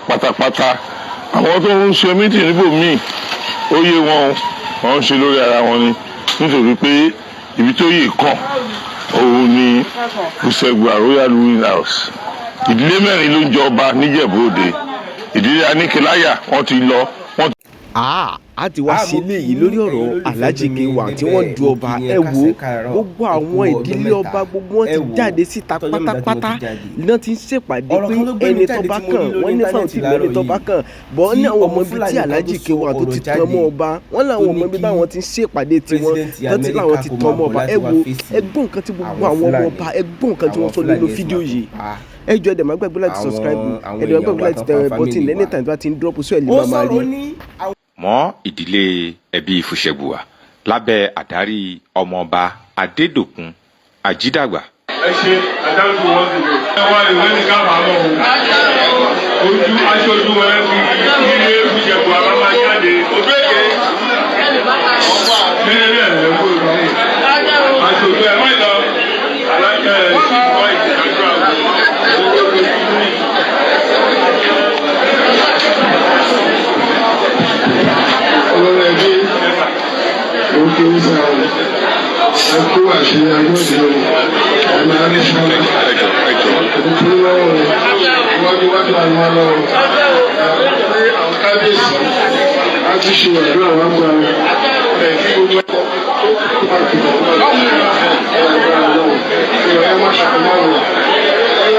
pátápátá àwọn tó ń ṣe mítì níbòmíì ó yé wọn ń ṣe lórí ara wọn ni nítorí pé ibi tó yìí kàn òun ni Ìṣẹ̀gùà Royal Ruling House. Ìdílé mẹ́rin ló ń jọba níjẹ̀bú-òde. Ìdílé Aníkìláyà wọ́n ti lọ. A ti wá sí ilé yìí lórí ọ̀rọ̀ Alhaji K1 tí wọ́n du ọba. Ẹ wo gbogbo àwọn ìdílé ọba gbogbo wọn ti jáde síta pátápátá iná ti ń ṣèpàdé pé ẹni tó bá kàn wọ́n ní fáwọn tí lẹ́ni tó bá kàn bọ́ ní àwọn ọmọ ibi tí Alhaji K1 tó ti tán mọ́ ọba wọ́n láwọn ọmọ ibi táwọn ti ń ṣèpàdé tiwọn tó ti láwọn ti tán mọ́ ọba. Ẹ wo ẹgbọ́n nǹkan tí gbogbo àwọn ọmọ ọba ẹgbọ́n nǹkan tí wọ́n sọ nínú fídíò yìí. Ẹ jọ̀ọ́ ẹ dẹ̀ má gbàgbé láti subscribe ẹ dẹ̀ má gbàgbé láti tẹ bọ́tìn anytime tí wọ́n ti ń drop sọ ẹ̀ lè máa rí. Mọ́ ìdílé ẹbí Fùṣẹ̀gùà lábẹ́ àdarí ọmọọba Adédòkun Ajídàgbà. Ẹ ṣe àdáńtò wọn sì lè. Ẹ wá ìwé ní kábàámọ̀ ojú aṣojú ẹ fi ilé Fùṣẹ̀gùà bá máa jáde ojú èké. Nílé ẹ̀ lẹ́kọ̀ọ́ ìbámu. Aṣojú ẹ má lọ alájà ẹ̀ sí ìwà ìtìjájú àwọn olórí ẹbí òkè ìsàlẹ̀ ẹkú àṣẹ agbóhùn ẹ̀mí arísàlẹ̀ òkú lọ́wọ́ wájú àwọn ọlọ́wọ́ àwọn kábíyèsí láti ṣe àdúrà wá gba ẹ̀kí gbogbo ẹ̀ má ṣàkóso ẹ̀ má ṣàkóso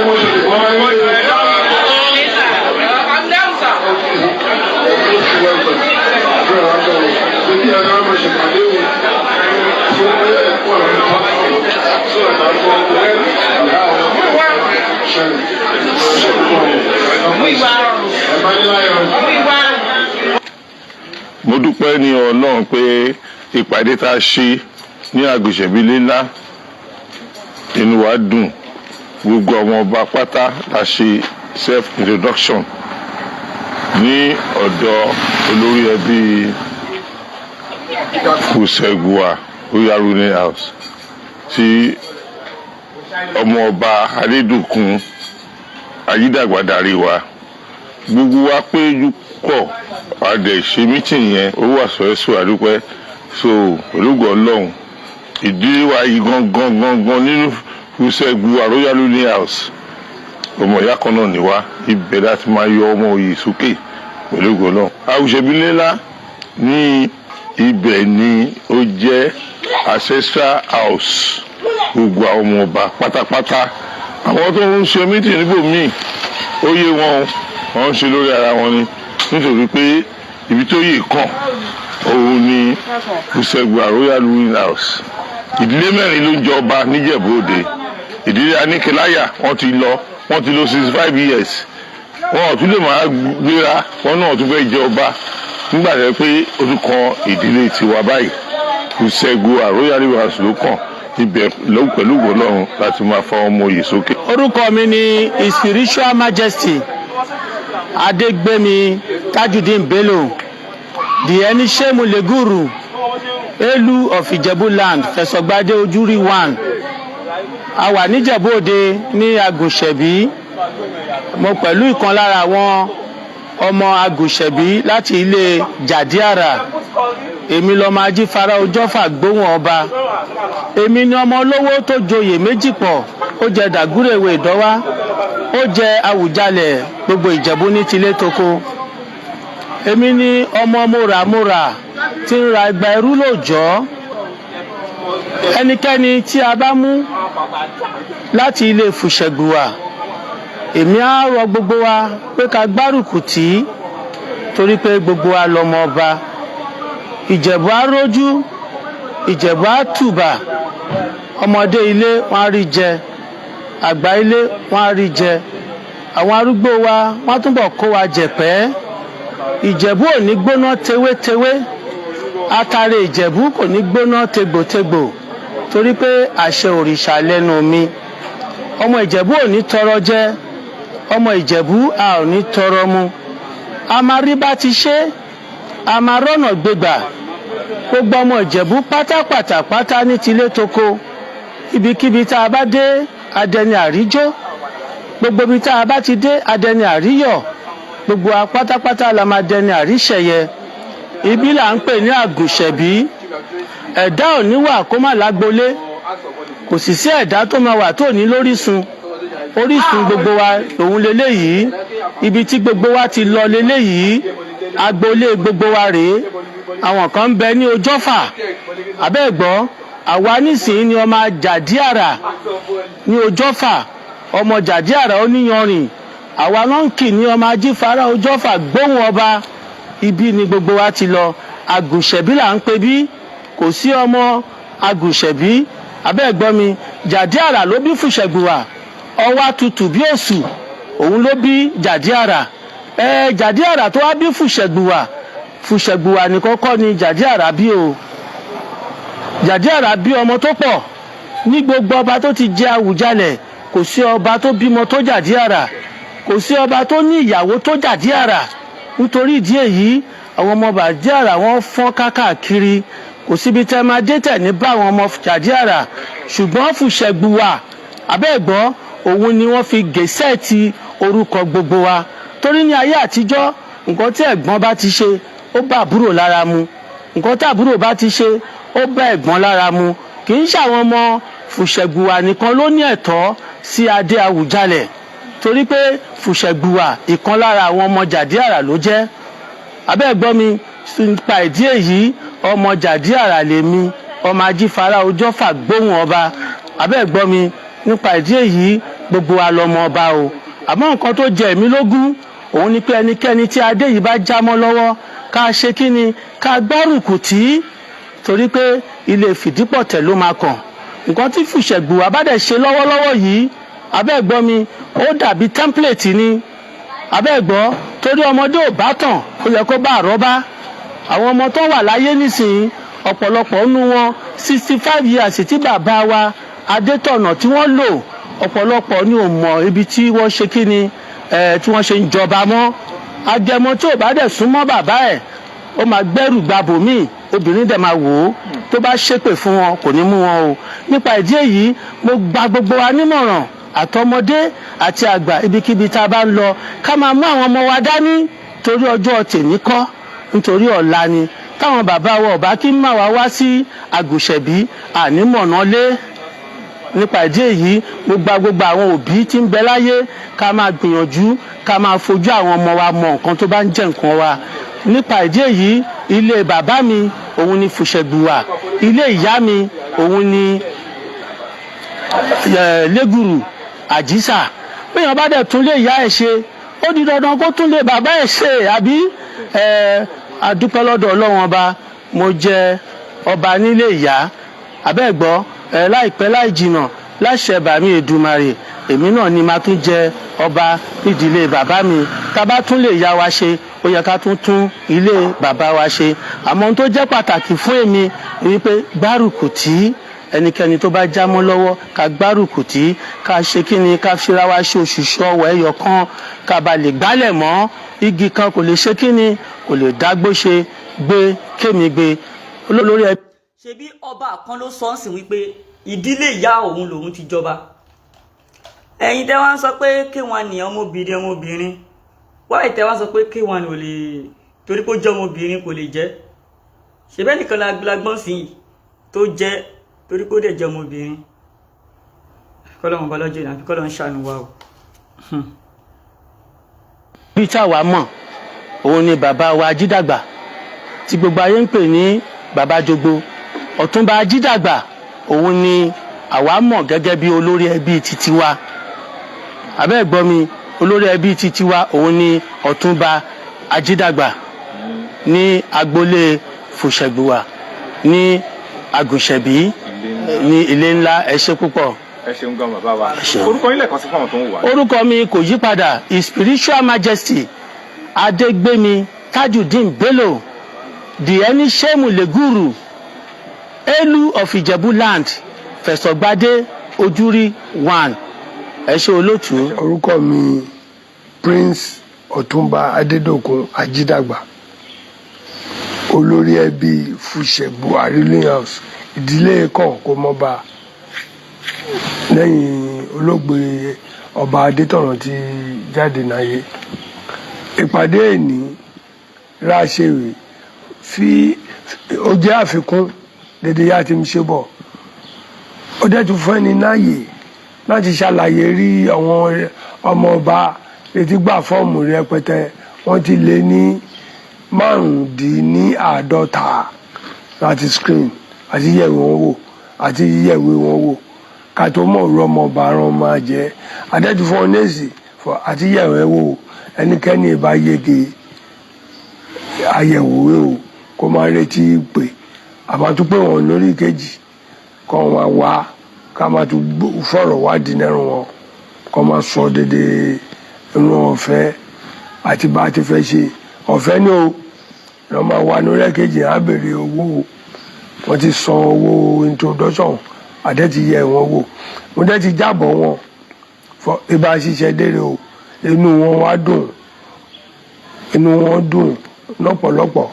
Mo dúpẹ́ ní Ọlọ́run pé ìpàdé tá a ṣe ní Àgùṣẹ̀bí ńlá inú wa dùn gbogbo àwọn ọba pátá la ṣe self introduction ní ọ̀dọ̀ olórí ẹbí Ìṣẹ̀gùà Royal Ruling House tí ọmọọba Adédòkun Ajídàgbà darí wa. Gbogbo wa péjú pọ̀ àdẹ̀ ṣe mítìn yẹn ó wà sọ́ẹ́sọ́ àdúpẹ́ so ológun Ọlọ́run ìdílé wa yìí gangan nínú Ìṣẹ̀gùà Royal Ruling House ọmọ ìyá kan náà ni wá ibẹ̀ láti máa yọ ọmọ òye sókè pẹ̀lú ògo Ọlọ́run. Àgùṣẹ̀bí ńlá ní ibẹ̀ ni ó jẹ́ ancestral house gbogbo àwọn ọmọ ọba pátápátá àwọn tó ń ṣe mítì níbòmíì ó yé wọn ń ṣe lórí ara wọn ni nítorí pé ibi tó yìí kàn òun ni Ìṣẹ̀gùà Royal Ruling House. Ìdílé mẹ́rin ló ń jọba níjẹ̀bú-òde. Ìdílé Aníkìláyà wọ́n ti lọ 65 years wọn ò tún lè máa gbéra wọn náà tún fẹ́ jẹ ọba nígbà tó yẹ pé ó tún kan ìdílé tiwa báyìí. Ìṣẹ̀gùà Royal Ruling House ló kàn ibẹ̀ pẹ̀lú ògo Ọlọ́run láti máa fa ọmọ òye sókè. Orúkọ mi ni His Spiritual Majesty Adégbémi Tajudeen Bello, the Enishemu Leguru Elu of Ìjẹ̀bú land, Fẹ̀sọ̀gbádé Ojúrí 1. A wà níjẹ̀bú-òde ní Àgùṣẹ̀bí. Mo pẹ̀lú ìkan lára àwọn ọmọ Àgùṣẹ̀bí láti ilé Jàdíàrà. Èmi lọmọ Ajífara Ọjọ́fà gbóhùn ọba. Èmi ni ọmọ olówó tó joyè méjì pọ̀. Ó jẹ Dàgúrèwé Ìdọ́wá. Ó jẹ Àwùjalẹ̀ gbogbo Ìjẹ̀bú ní tilé toko. Èmi ni ọmọ múramúra tí ń ra igba ẹrú lóòjọ́. Ẹnikẹ́ni tí a bá mú láti ilé Fùṣẹ̀gùà, èmi á rọ gbogbo wa pé ká gbárùkù tì í torí pé gbogbo wa lọmọ ọba. Ìjẹ̀bú á rójú, Ìjẹ̀bú á tùbà. Ọmọdé ilé wọn á rí jẹ, àgbà ilé wọn á rí jẹ. Àwọn arúgbó wa wọ́n túbọ̀ kó wa jẹ̀pẹ́. Ìjẹ̀bú ò ní gbóná tewétewé. Atare Ìjẹ̀bú kò ní gbóná tegbòtegbò torí pé àṣẹ òrìṣà lẹ́nu mi. Ọmọ Ìjẹ̀bú ò ní tọrọ jẹ, ọmọ Ìjẹ̀bú a ò ní tọrọ mu. A máa rí bá ti ṣe, a máa rọ́nà gbégbà. Gbogbo ọmọ Ìjẹ̀bú pátápátá ní tilé toko. Ibikíbi tá a bá dé adẹni àríjó, gbogbo ibi tá a bá ti dé adẹni àríyọ̀. gbogbo wa pátápátá la máa dẹni àríṣẹ̀yẹ. Ibi là ń pè ní àgùnṣẹ̀bí. Ẹ̀dá ò ní wà kó má lágbolé, kò sì sí ẹ̀dá tó máa wà tó ní lórísun. Orísun gbogbo wa òun leléyìí, ibi tí gbogbo wa ti lọ leléyìí, agboolé gbogbo wa rèé. Àwọn kan ń bẹ ní Ojọ́fà, abẹ́ẹ̀gbọ́, àwa nísìnyí ni ọmọ Jàdíàrà ní Ojọ́fà, ọmọ Jàdíàrà Oníyanrìn, àwa náà ń kì ní ọmọ Ajífara Ojọ́fà gbóhùn ọba. Ibi ni gbogbo wa ti lọ. Àgùnṣẹ̀bí là ń pè bí, kò sí ọmọ Àgùnṣẹ̀bí, abẹ́ẹ̀gbọ́ mi. Jàdíàrà ló bí Fùṣẹ̀gbùwà, ọwá tutù bí òsù, òun ló bí Jàdíàrà. Jàdíàrà tó wá bí Fùṣẹ̀gbùwà, Fùṣẹ̀gbùwà nìkan kọ́ ni Jàdíàrà bí o. Jàdíàrà bí ọmọ tó pọ̀. Ní gbogbo ọba tó ti jẹ Àwùjalẹ̀, kò sí ọba tó bímọ tó Jàdíàrà, kò sí ọba tó ní ìyàwó tó Jàdíàrà. Nítorí ìdí èyí, àwọn ọmọ Jàdíàrà wọ́n fọ́n káàkiri, kò síbi tẹ́ máa dé tẹ̀ ní bá àwọn ọmọ Jàdíàrà. Ṣùgbọ́n Fùṣẹ̀gbùwà, abẹ́ẹ̀gbọ́, òun ni wọ́n fi gèsè ti orúkọ gbogbo wa. Torí ní ayé àtijọ́, nǹkan tí ẹ̀gbọ́n bá ti ṣe ó bá àbúrò lára mu, nǹkan tí àbúrò bá ti ṣe ó bá ẹ̀gbọ́n lára mu. Kì í ṣàwọn ọmọ Fùṣẹ̀gbùwà nìkan ló ní ẹ̀tọ́ sí adé Àwùjalẹ̀, torí pé Fùṣẹ̀gbùwà ìkan lára àwọn ọmọ Jàdíàrà ló jẹ́. Abẹ́ẹ̀gbọ́ mi, nípa ìdí èyí, ọmọ Jàdíàrà lèmi, ọmọ Ajífara Ojọ́fà gbóhùn ọba. Abẹ́ẹ̀gbọ́ mi, nípa ìdí èyí, gbogbo wa lọmọ ọba o. Àmọ́ nǹkan tó jẹ èmi lógún, òun ni pé ẹnikẹ́ni tí adé yìí bá jámọ́ lọ́wọ́, ká ṣe kí ni, ká gbárùkù tì, torí pé ilé fìdípọ̀tẹ̀ ló máa kàn. Nǹkan tí Fùṣẹ̀gbùwà bá dẹ̀ ṣe lọ́wọ́lọ́wọ́ yìí, abẹ́ẹ̀gbọ́ mi, ó dàbí template ni. Abẹ́ẹ̀gbọ́, torí ọmọdé ò bá tàn, ó yẹ kó bá àrọ́bá. Àwọn ọmọ tó wà láyé nísìnyí, ọ̀pọ̀lọpọ̀ nínú wọn 65 years tí bàbá wa Adétọ̀nà tí wọ́n lò, ọ̀pọ̀lọpọ̀ ni ò mọ̀ ibi tí wọ́n ṣe kí ni, tí wọ́n ṣe ń jọba mọ́. Agẹmọ tí ò bá dẹ̀ súnmọ́ bàbá ẹ̀, ó máa gbẹ́rù gbàbòmíì, obìnrin dẹ̀ máa wò ó, tó bá ṣépè fún wọn kò ní mú wọn o. Nípa ìdí èyí, mo gba gbogbo wa nímọ̀ràn, àtọmọdé àti àgbà, ibikíbi tá a bá ń lọ, ká máa mú àwọn ọmọ wa dání, torí ọjọ́ tèmi kọ́, nítorí ọ̀la ni. Táwọn bàbá wa ọ̀bá kí ń máa wá sí Àgùnṣẹ̀bí, ànímọ̀nà lé. Nípa ìdí èyí, mo gba gbogbo àwọn òbí tí ń bẹ láyé, ká máa gbìyànjú, ká máa fojú àwọn ọmọ wa mọ nǹkan tó bá ń jẹ́ nǹkan wa. Nípa ìdí èyí, ilé bàbá mi òun ni Fùṣẹ̀gbùwà, ilé ìyá mi òun ni Légùrù Àjísà. Bí èèyàn bá dẹ̀ tún lé ìyá ẹ̀ ṣe, ó di dandan kó tún lé bàbá ẹ̀ ṣe, àbí? Adúpẹ́ lọ́dọ̀ Ọlọ́run ọba, mo jẹ ọba nílé ìyá. Abẹ́ẹ̀gbọ́, láìpẹ́ láì jìnà, láṣẹ bàmí Èdùmàrè, èmi náà ni máa tún jẹ ọba nídìílé bàbá mi. Tá bá tún lè yá wa ṣe, ó yẹ ká tún ilé bàbá wa ṣe. Àmọ́ ohun tó jẹ́ pàtàkì fún èmi ni wípé gbárùkù tì, ẹnikẹ́ni tó bá jámọ́ lọ́wọ́, ká gbárùkù tì, ká ṣe kí ni, ká fira wa ṣe òṣùṣù ọwọ́ ẹyọ kan, ká ba lè gbálẹ̀ mọ́. Igi kan kò lè ṣe kí ni, kò lè dágbó ṣe, gbé kémi gbé. Olórí ẹ. Ṣebí ọba kan ló sọ ń sìn wípé ìdílé ìyá òun lòun ti jọba. Ẹ̀yin tẹ́ wá ń sọ pé K1 ni ọmọbìnrin, wáyé tẹ́ wá sọ pé K1 ò lè, torí pé ó jẹ́ ọmọbìnrin kò lè jẹ́. Ṣebí ẹnìkan lágbọ́n sí i tó jẹ́ torí pé ó dẹ̀ jẹ́ ọmọbìnrin. Kọ́lọ́run bá lọ́jọ́ ìrìnàjò, kọ́lọ́run ṣàánú wa o. Bí táwa mọ̀, òun ni bàbá wa Ajídàgbà, tí gbogbo ayé ń pè ní Bàbá Jogbo. Ọ̀túnba Ajídàgbà, òun ni àwa mọ̀ gẹ́gẹ́ bí olórí ẹbí titi wa. Abẹ́ẹ̀gbọ́ mi, olórí ẹbí titi wa òun ni Ọ̀túnba Ajídàgbà ní agboolé Fùṣẹ̀gbùwà ní Àgùnṣẹ̀bí ní ilé ńlá. Ẹ ṣé púpọ̀. Ẹ ṣeun gan bàbá wa. Orúkọ yín lẹ́ẹ̀kan sí fún àwọn tó ń wà. Orúkọ mi kò yí padà, His Spiritual Majesty Adégbémi Tajudeen Bello, the Ẹniṣẹ́mù Légùrù, Elu of Ìjẹ̀bú Land, Fẹ̀sọ̀gbádé Ojúrí 1. Ẹ ṣé olóòtú. Orúkọ mi Prince Ọ̀túnba Adédòkun Ajídàgbà, olórí ẹbí Fùṣẹ̀gbùwà Ruling House, ìdílé Kọ̀ǹkọ̀mọ́ba lẹ́yìn olóògbé ọba Adétọ̀nà tí jáde náyé. ìpàdé ẹni ráṣẹwé fi ó jẹ́ àfikún dédé yá ti ń ṣe bọ̀ ó dẹ̀ tún fún ẹni láàyè láti ṣàlàyé rí àwọn ọmọ ọba etí gbà fọ́ọ̀mù rẹpẹtẹ wọ́n ti lé ní 95 láti screen àti yẹ̀wé wọn wò àti yẹ̀wé wọn wò ká tó mọ̀ ọ̀rọ̀ ọmọ ọba rán máa jẹ́ adẹ́tù fún ọ́nẹ́sì àti yẹ̀wé wò ẹnikẹ́ni ìbá yege àyẹ̀wò o kó máa retí pé àbátúpé wọn lórí kejì kọ́ wọn wá ká máa tún fọ̀rọ̀ wádìí nẹ́rù wọn kọ́ máa sọ dédé inú ọ̀fẹ́ àti bá a ti fẹ́ ṣe ọ̀fẹ́ ni o lọ́ máa wà lórí ẹ̀kejì á béèrè owó wọ́n ti san owó introduction àdẹ́ ti yẹ wọn wò mo dẹ́ ti jábọ̀ wọn fọ ibà ṣiṣẹ́ dére o inú wọn wá dùn inú wọn dùn lọ́pọ̀lọpọ̀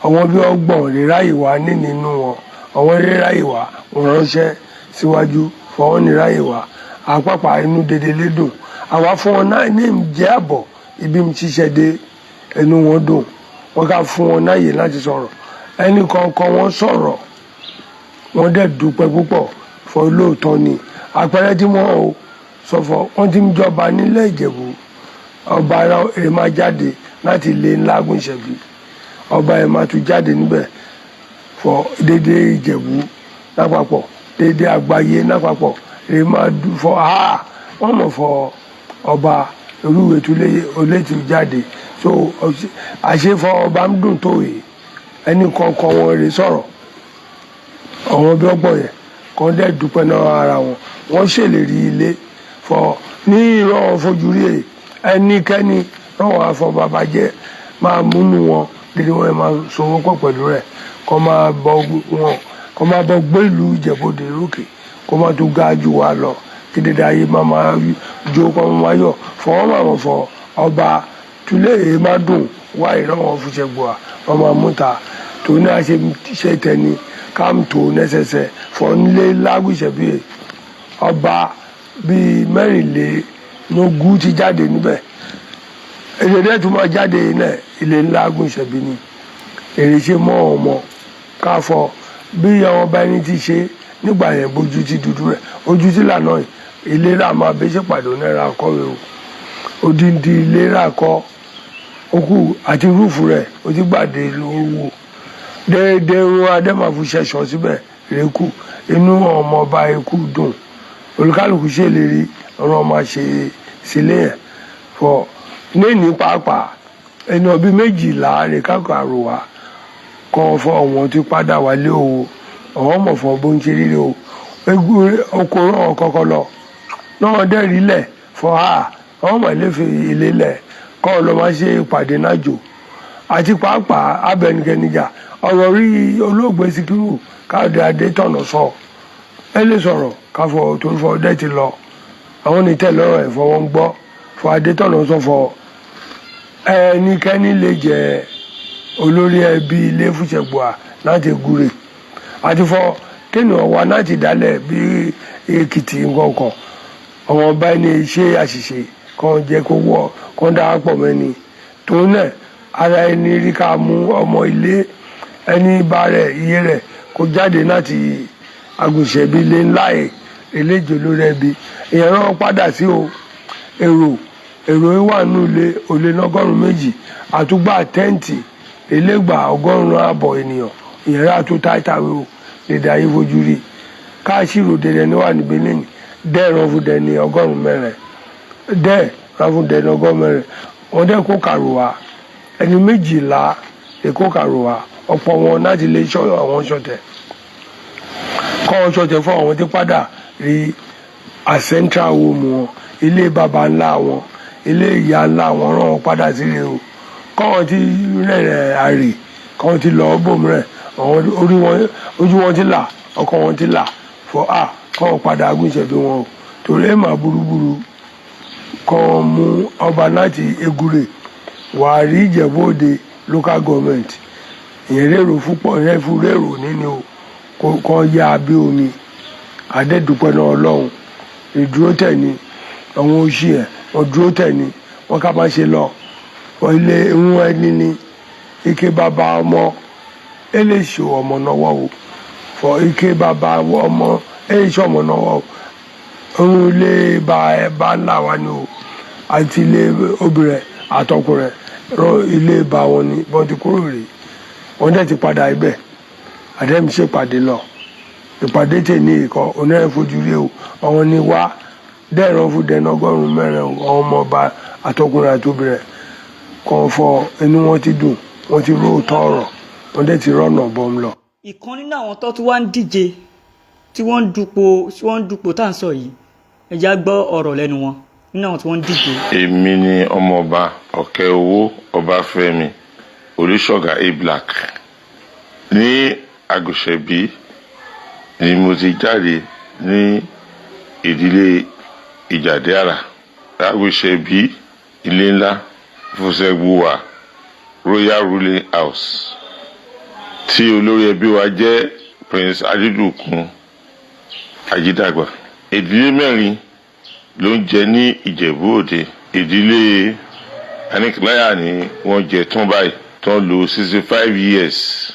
àwọn bí ọgbọ̀n rírá ìwà nínú wọn àwọn rírá ìwà wọn ránṣẹ́ síwájú fọwọ́n rírá ìwà àpapà inú dédé lédùn àwa fún wọn náà ní ìjẹ́ àbọ̀ ibi mi ṣiṣẹ́ dé inú wọn dùn wọn ká fún wọn náàyè láti sọ̀rọ̀ ẹnì kọ̀ọ̀kan wọn sọ̀rọ̀ wọn dẹ̀ dúpẹ́ púpọ̀ fọ lóòótọ́ ni àpẹẹrẹ tí wọ́n ò sọ̀fọ̀ wọ́n ti ń jọba nílẹ̀ Ìjẹ̀bú ọba ẹ̀ máa jáde láti ilé ńlá Gúnṣẹ̀bí ọba ẹ̀ máa tún jáde níbẹ̀ fọ dédé Ìjẹ̀bú lápapọ̀ dédé àgbáyé lápapọ̀ ẹ̀ máa fọ wọ́n mọ̀ fọ ọba olúwe tún olétí jáde so àṣefọ ọba ń dùn tó yìí ẹnì kọ̀ọ̀kan wọn rè sọ̀rọ̀ àwọn bí ọgbọ̀n yẹn kan dẹ̀ dúpẹ́ náà ara wọn wọ́n ṣèlérí ilé fọ ní ìrọ̀ fojúrí ẹ̀ ẹnikẹ́ni rọ̀wọ́ afọ bàbá jẹ́ máa múnú wọn dédé wọn máa sọwọ́ pọ̀ pẹ̀lú rẹ̀ kọ́ máa bọ́ gbé ìlú Ìjẹ̀bú-Òde lókè kó máa tó ga jù wá lọ kí dédé ayé máa jó kọ́ máa yọ fọwọ́ máa fọ ọba tulẹ̀ èyí máa dùn wá ìrọ̀wọ́ Fúnṣẹ́gbùà wọn máa mú ta tòun náà ṣe tẹni káàmù tó nẹ́sẹsẹ fọ́nlé Lágùnṣẹ̀bí ọba bíi 24 ti jáde níbẹ̀ èdè dẹ́ tó máa jáde náà ilé Lágùnṣẹ̀bí ni èrè ṣe mọ́ ọmọ káfọ́ bí àwọn ọba ẹni ti ṣe nígbà yẹn bójú ti dúdú rẹ̀ ojú ti lànà ìlera máa bẹ́ ṣe pàdé náírà kọ́wé o odindi ìlera kọ́ okú àti rúùfù rẹ̀ o ti gbàdé lówó déédéé wọn adẹ́màfù ṣẹ̀ṣọ́ síbẹ̀ rẹ́kù inú ọmọ ọba ikú dùn olùkálùkù ṣèlérí ọ̀rọ̀ máa ṣe sílẹ̀ yẹn fọ ní pàápàá ẹni ọbí 12 rẹ̀ kákò àròwà kọ́ fọ ọ̀wọ́n ti padà wálé o ọ̀wọ́n mọ̀ fọ bó ń ṣe rírẹ o oko rán kọ́kọ́ lọ náà dẹ́rìí lẹ̀ fọ àwọn mọ̀lẹ́fẹ̀ ilé lẹ̀ kọ́ ọ lọ máa ṣe ìpàdé náà jò àti pàápàá abẹnikẹ́nijà ọ̀rọ̀ rí olóògbé Síkírù Káyọ̀dé Adétọ̀nà sọ ẹ lè sọ̀rọ̀ káfọ́ torí fọ́ ọdẹ ti lọ àwọn onítẹ̀lọ́rọ̀ ẹ̀fọ́ wọn gbọ́ fọ Adétọ̀nà sọ fọ ẹnikẹ́ni lè jẹ olórí ẹbí ilé Fúnṣẹ́gbùà láti gúre àti fọ kéèyàn wá láti dálẹ̀ bí Èkìtì nǹkan àwọn ọba ẹni ṣe àṣìṣe kan jẹ́ kó wọ́ kan dáàpọ̀ mẹ́ni tòun náà ara ẹni rí ká mú ọmọ ilé ẹni bá rẹ̀ iye rẹ̀ kó jáde láti Àgùnṣẹ̀bí ilé ńlá eléjò lórí ẹbí ìyẹn rán padà sí o èrò wà nù ilé olè lọ́gọ́rùn-ún 2 àtúgbà tẹ́ǹtì elégbà 100 ènìyàn ìyẹn rà tó táìtàwé o dédé ayé fojú rí káàṣìrò dédé ní wà níbí lẹ́yìn dẹ́ẹ̀rán fún dẹni 104 dẹ́ẹ̀rán fún dẹni 104 wọ́n dẹ́ kó kàrò wá ẹni 12 èkó kàrò wá ọ̀pọ̀ wọn láti lè ṣọ́ àwọn ṣọ̀tẹ̀ kọ́ wọn ṣọ̀tẹ̀ fún àwọn tí padà rí central home wọn ilé baba ńlá wọn ilé ìyá ńlá wọn rán wọn padà sílé o kọ́ wọn ti rẹ̀ àrè kọ́ wọn ti lọ bòmíràn ojú wọn ti là ọkàn wọn ti là fọ kọ́ wọn padà Àgùnṣẹ̀bí wọn o torí ẹ̀ máa burúburú kọ́ wọn mú ọba láti Egure wà rí Ìjẹ̀bú-Òde local government ìyẹn rèrò fúnpọ̀ ìyẹn fún rèrò nínú o kọ́ ya abẹ́ omi àdẹ́dùpẹ́ náà Ọlọ́run ìdúró tẹ̀ ni àwọn oṣù ẹ̀ wọ́n dúró tẹ̀ ni wọ́n ká máa ṣe lọ ilé ìwọ̀n ẹni ní ike bàbá ọmọ ẹ lè ṣe ọmọ náwó o fọ ike bàbá ọmọ ẹ lè ṣe ọmọ náwó o òun ilé bá ńlá wa ni o àti ilé obìnrin àtọkùnrin ilé bá wọn ni bọ́n ti kúrò rè wọ́n dẹ̀ ti padà ibẹ̀ àdẹ́mi ṣèpàdé lọ ìpàdé tè ní ìkọ́ onírẹ̀ fojú rí o àwọn ni wá dẹ́rọ̀ fún dẹ́nà ọgọ́rùn-ún mẹ́rin àwọn ọmọ ọba àtọkùnrin àtobìnrin kan fọ inú wọn ti dùn wọn ti róòtọ́ ọ̀rọ̀ wọn dẹ̀ ti rọ́nà bọ́m lọ. ìkan nínú àwọn tó tún wá ń díje tí wọ́n ń dupò tá à ń sọ yìí ẹ̀já gbọ́ ọ̀rọ̀ lẹ́nu wọn nínú àwọn tí wọ́n ń díje. èmi ni ọmọọba ọ̀kẹ́ owó ọbáfẹ́mi olùṣọ́gà A-Black ní àgùṣẹ̀bí ni mo ti jáde ní ìdílé ìjàdé àrà àgùṣẹ̀bí ilé ńlá fúnṣẹ́gbùwà royal ruling house tí olórí ẹbí wa jẹ́ prince adídùkún ajídàgbà. ìdílé mẹ́rin ló ń jẹ ní ìjẹ̀bú òde. ìdílé aníkìláyà ni wọ́n jẹ tán báyìí tán lò 65 years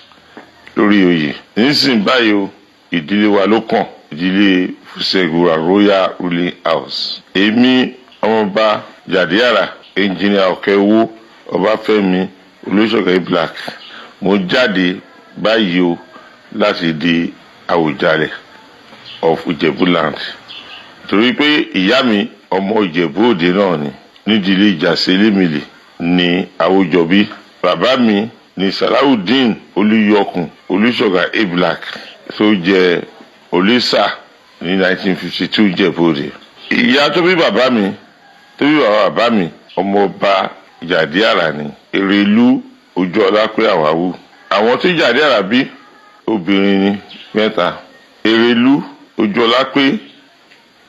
lórí oyè. nísìnyí báyìí o ìdílé wa ló kàn, ìdílé fúnṣẹ́gbùwà royal ruling house. èmi ọmọọba jàdíàrà engineer ọ̀kẹ́wó ọbáfẹ́mi olùṣọ́gà A-Black mo jáde báyìí o láti di Àwùjalẹ̀ of Ìjẹ̀bú-land torí pé ìyá mi ọmọ Ìjẹ̀bú Òde náà ni nídìílé Ìjàsẹ̀ Elémìlì ní Àwùjọbí. bàbá mi ní Salawudeen Olúyọkùn olùṣọ́gà A-Black tó jẹ Olísà ní 1952 Ìjẹ̀bú Òde. ìyá tó bí bàbá mi ọmọọba Jàdíàrà ní Èrèlú Ojúọlápé Àwáwú. àwọn tí Jàdíàrà bí obìnrin ní 3, Èrèlú Ojúọlápé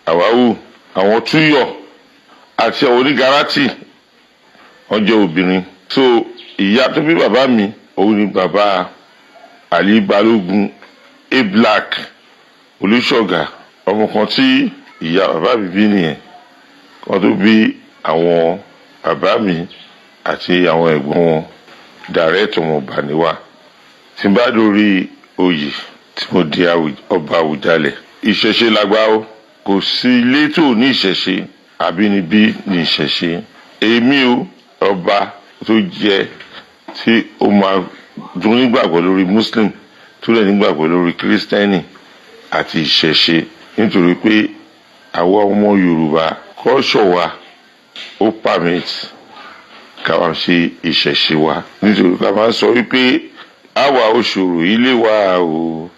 Àwáwú, àwọn Túyọ̀ àti àwọn Onígarátì wọ́n jẹ́ obìnrin. so ìyá tó bí bàbá mi òun ni bàbá Àlí Balógun A-Black Olùṣọ́gà. ọmọ kan tí ìyá bàbá mi bí nìyẹn kan tó bí àwọn bàbá mi àti àwọn ẹ̀gbọ́n wọn dàrẹ́tì ọmọọba ni wá. tí n bá dórí oyè tí mo di ọba Àwùjalẹ̀, ìṣẹ̀ṣe lágbá o, kò sí ilé tó ní ìṣẹ̀ṣe, àbínibí ní ìṣẹ̀ṣe. èmi o ọba tó jẹ́ tí ó máa dún nígbàgbọ́ lórí Muslim tó lẹ̀ nígbàgbọ́ lórí Kírísítẹ́nì àti ìṣẹ̀ṣe, nítorí pé àwa ọmọ Yorùbá culture wa ó permit ká wá ṣe ìṣẹ̀ṣe wa, nítorí ká máa sọ wípé àwa òṣòro ilé wa o,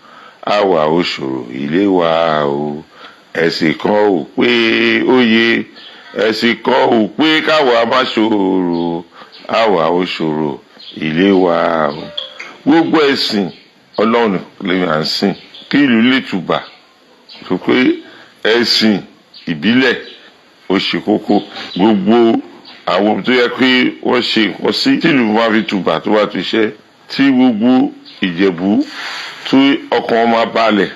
àwa òṣòro ilé wa o, ẹ̀sìn kan ò pé óyè, ẹ̀sìn kan ò pé káwa má ṣòro, àwa òṣòro ilé wa o. gbogbo ẹ̀sìn Ọlọ́run lèmi à ń sìn kí ìlú lè tùbà, tó pé ẹ̀sìn ìbílẹ̀ ó ṣe kókó. gbogbo àwọn tó yẹ pé wọ́n ṣe nǹkan sí tí ìlú máa fi tùbà tó bá ti ṣe, tí gbogbo Ìjẹ̀bú tí ọkàn wọn máa balẹ̀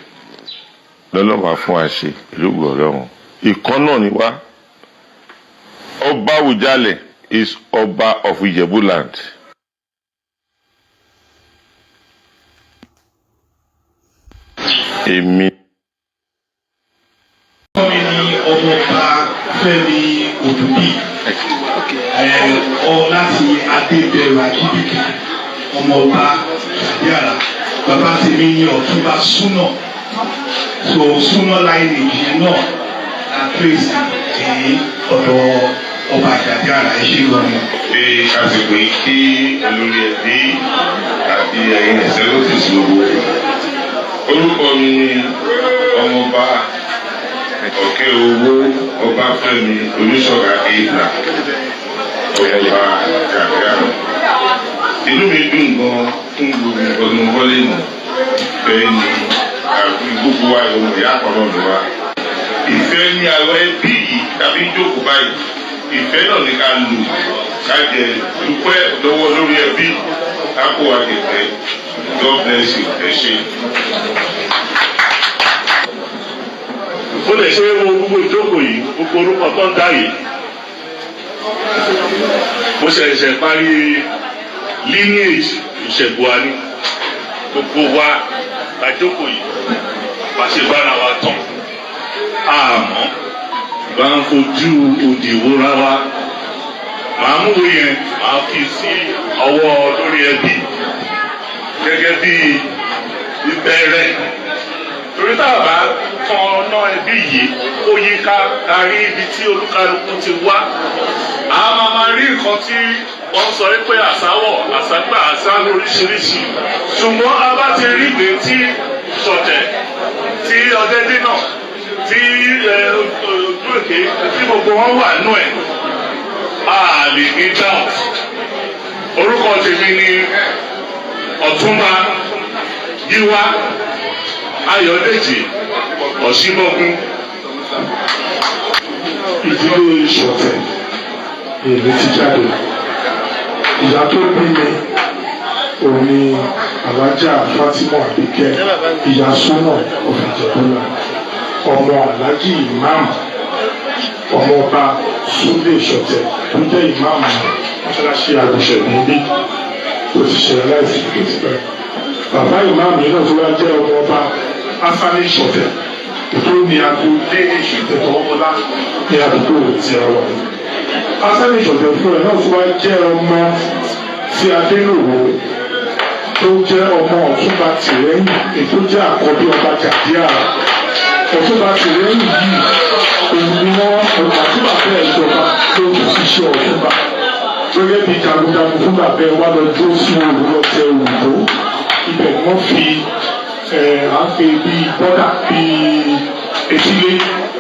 lọ́lọ́mà fún wa ṣe ìlú Ọlọ́run. ìkan náà ni wá. ọba Àwùjalẹ̀ is ọba of Ìjẹ̀bú-land. èmi. ọmọọba Fẹ́mi Òdùbí láti Adébẹ̀rù Àjíbìkì, ọmọọba Jàdíàrà. bàbá tèmi ní Ọ̀túnba Súnà, so Súnà láìní yìí náà la pèsè ní ọ̀dọ̀ ọba Jàdíàrà. ẹ ṣe lọ́nà. pé àsìkò yìí kí olórí ẹbí àti ẹ̀yin ìṣẹ́lótìsí gbogbo. orúkọ mi ni ọmọọba ọ̀kẹ́ owó ọbáfẹ́mi olùṣọ́gà A-Black ọmọọba Jàdíàrà. inú mi dùn gan fún gbogbo ọdún wọlé nù bẹ́ẹ̀ ni àbí gbogbo wa ìwọ̀n ìyá kan náà ló wá. ìfẹ́ ní àwọn ẹbí yìí tàbí jókòó báyìí, ìfẹ́ náà ní ká lò ká jẹ dúpẹ́ lọ́wọ́ lórí ẹbí ká kó wa kẹ̀kẹ́. God bless you. ẹ ṣé. ó lè ṣe wo gbogbo ìjókòó yìí, gbogbo orúkọ tó ń dá yìí mo ṣẹ̀ṣẹ̀ parí lineage ìṣẹ̀gbọ́n ni gbogbo wa àjókòó yìí bá ṣe bára wa tán àmọ́ bá ń fojú òdì wúra wa màá mú wo yẹn màá fi sí ọwọ́ lórí ẹbí gẹ́gẹ́ bí ìbẹ̀rẹ̀ torí tá a bá kan ọ̀nà ẹbí yìí ó yí ká rí ibi tí olúkálùkù ti wá a máa rí nǹkan tí wọ́n sọ pé àsáwọ̀ àságbà àsá lóríṣiríṣi ṣùgbọ́n a bá ti rí ìwé tí Ṣọ̀tẹ̀ tí Ọdẹ́dínà tí ojú èké tí gbogbo wọn wà nù ẹ̀ a lè ní doubt orúkọ tèmi ni Ọ̀túnba Yíwá Ayọ̀dèjì Ọ̀ṣínbọ̀gún. ìdílé Ṣọ̀tẹ̀ èmi ti jáde ìyá tó bí mi òun ni alájà Fatima Abike ìyá súnà ọ̀fìjẹ̀bọ́lá ọmọ alájì ìmáàmù ọmọọba Súlè Ṣọ̀tẹ̀ tó jẹ́ ìmáàmù mọ́ṣáláṣí àgùṣẹ̀gbọ́n bí ó ti ṣe aláìsí tó ti pẹ́. Bàbá ìmáàmù yìí náà tó wá jẹ́ ọmọọba Afáni Ṣọ̀tẹ̀ tó ní agboolé Ṣọ̀tẹ̀ tọwọ́bọlá ní àdúgbò tí a wà. Afáni Ṣọ̀tẹ̀ fún ẹ̀ náà tó wá jẹ́ ọmọ tí Adélòwò tó jẹ́ ọmọ Ọ̀túnba Tìrẹ́yìn ètò jẹ́ àkọ́bí ọba Jàdíà. Ọ̀túnba Tìrẹ́yìn yìí òun ni wọ́n ọ̀túnba tí bàbá ẹ̀ jọba tó fi ṣe Ọ̀túnba gẹ́gẹ́ bí jagunjagun fún bàbá ẹ̀ wá lọ dúró sí òwúrọ̀ tẹ òwúrọ̀ ibẹ̀ wọ́n fi à ń pè bí bọ́dà bí etílé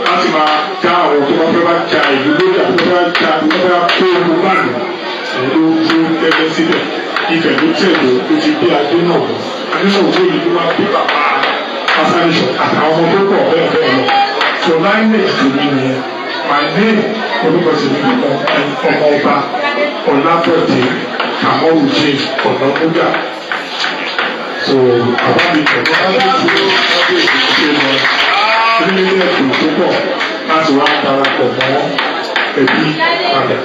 láti máa já àwọn tó bá fẹ́ bá ja ìlú lórí àti tó bá ja tó bá kó ogun báàlù ló dúró gẹ́gẹ́ síbẹ̀ ibẹ̀ ló tẹ̀lé ló ti gbé adé náà wó yìí ló wá gbé bàbá Afáni Ṣọ̀tẹ̀ àtàwọn ọmọ tó pọ̀ bẹ́ẹ̀ bẹ́ẹ̀ lọ. So lineage to me nìyẹn my name orúkọ sí mi ọmọ ọba Ọlábọ̀dé Kamorudeen Ọ̀nàmúgà. So àbá mi pẹ̀lú ábẹ́sì ṣe lọ orílẹ̀-èdè ẹ̀dùn tó pọ̀ láti wá darapọ̀ mọ́ ẹbí padà.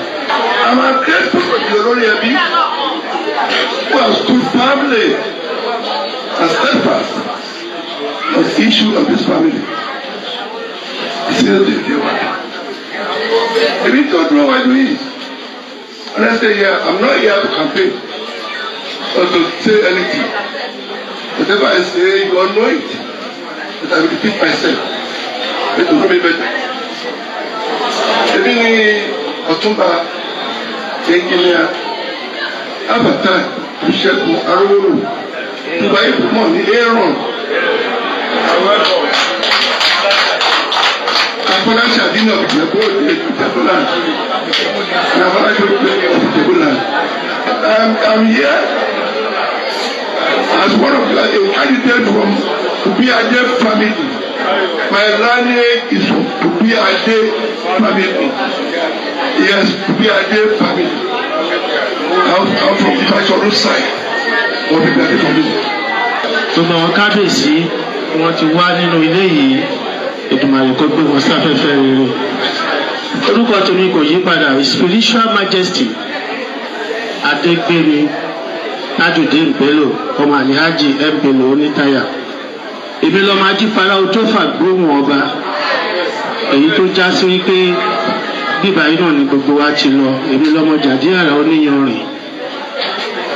I'm grateful for the olórí ẹbí who has stood firmly and steadfast on the issue of this family. Since day one. If you don't know what you is, honestly, I'm not here to campaign or to say anything. Whatever I say, you all know it. But I will repeat myself. It will be better. Even Ọ̀túnba engineer Avatar Ìṣẹ́gun Arówólò Tuba Ìbùmọ̀ ní Aaron. Akọ́dáṣà dínà ìjẹ̀bú òde Ìjẹ̀bú-Land. Nàbàlájọ pé Ìjẹ̀bú-Land. I'm here as one of a candidate from Tubiade family. My lineage is from Tubiade family. Yes, Tubiade family. I'm from the Fashoru side of the Tubiade family. Gbogbo àwọn kábíyèsí wọn ti wá nínú ilé yìí Èdùmàrè kó gbé wọn sáfẹ́fẹ́ rere. Orúkọ tèmi kò yí padà spiritual majesty Adégbémi Tajudeen Bello ọmọ Àlìhájì Bello Onítàyà. Èmi lọ́mọ Ajífara Ojófà gbóhùn ọba èyí tó já sí wípé bíbá yìí náà ni gbogbo wa ti lọ. Èmi lọ́mọ Jàdíàrà Oníyanrìn.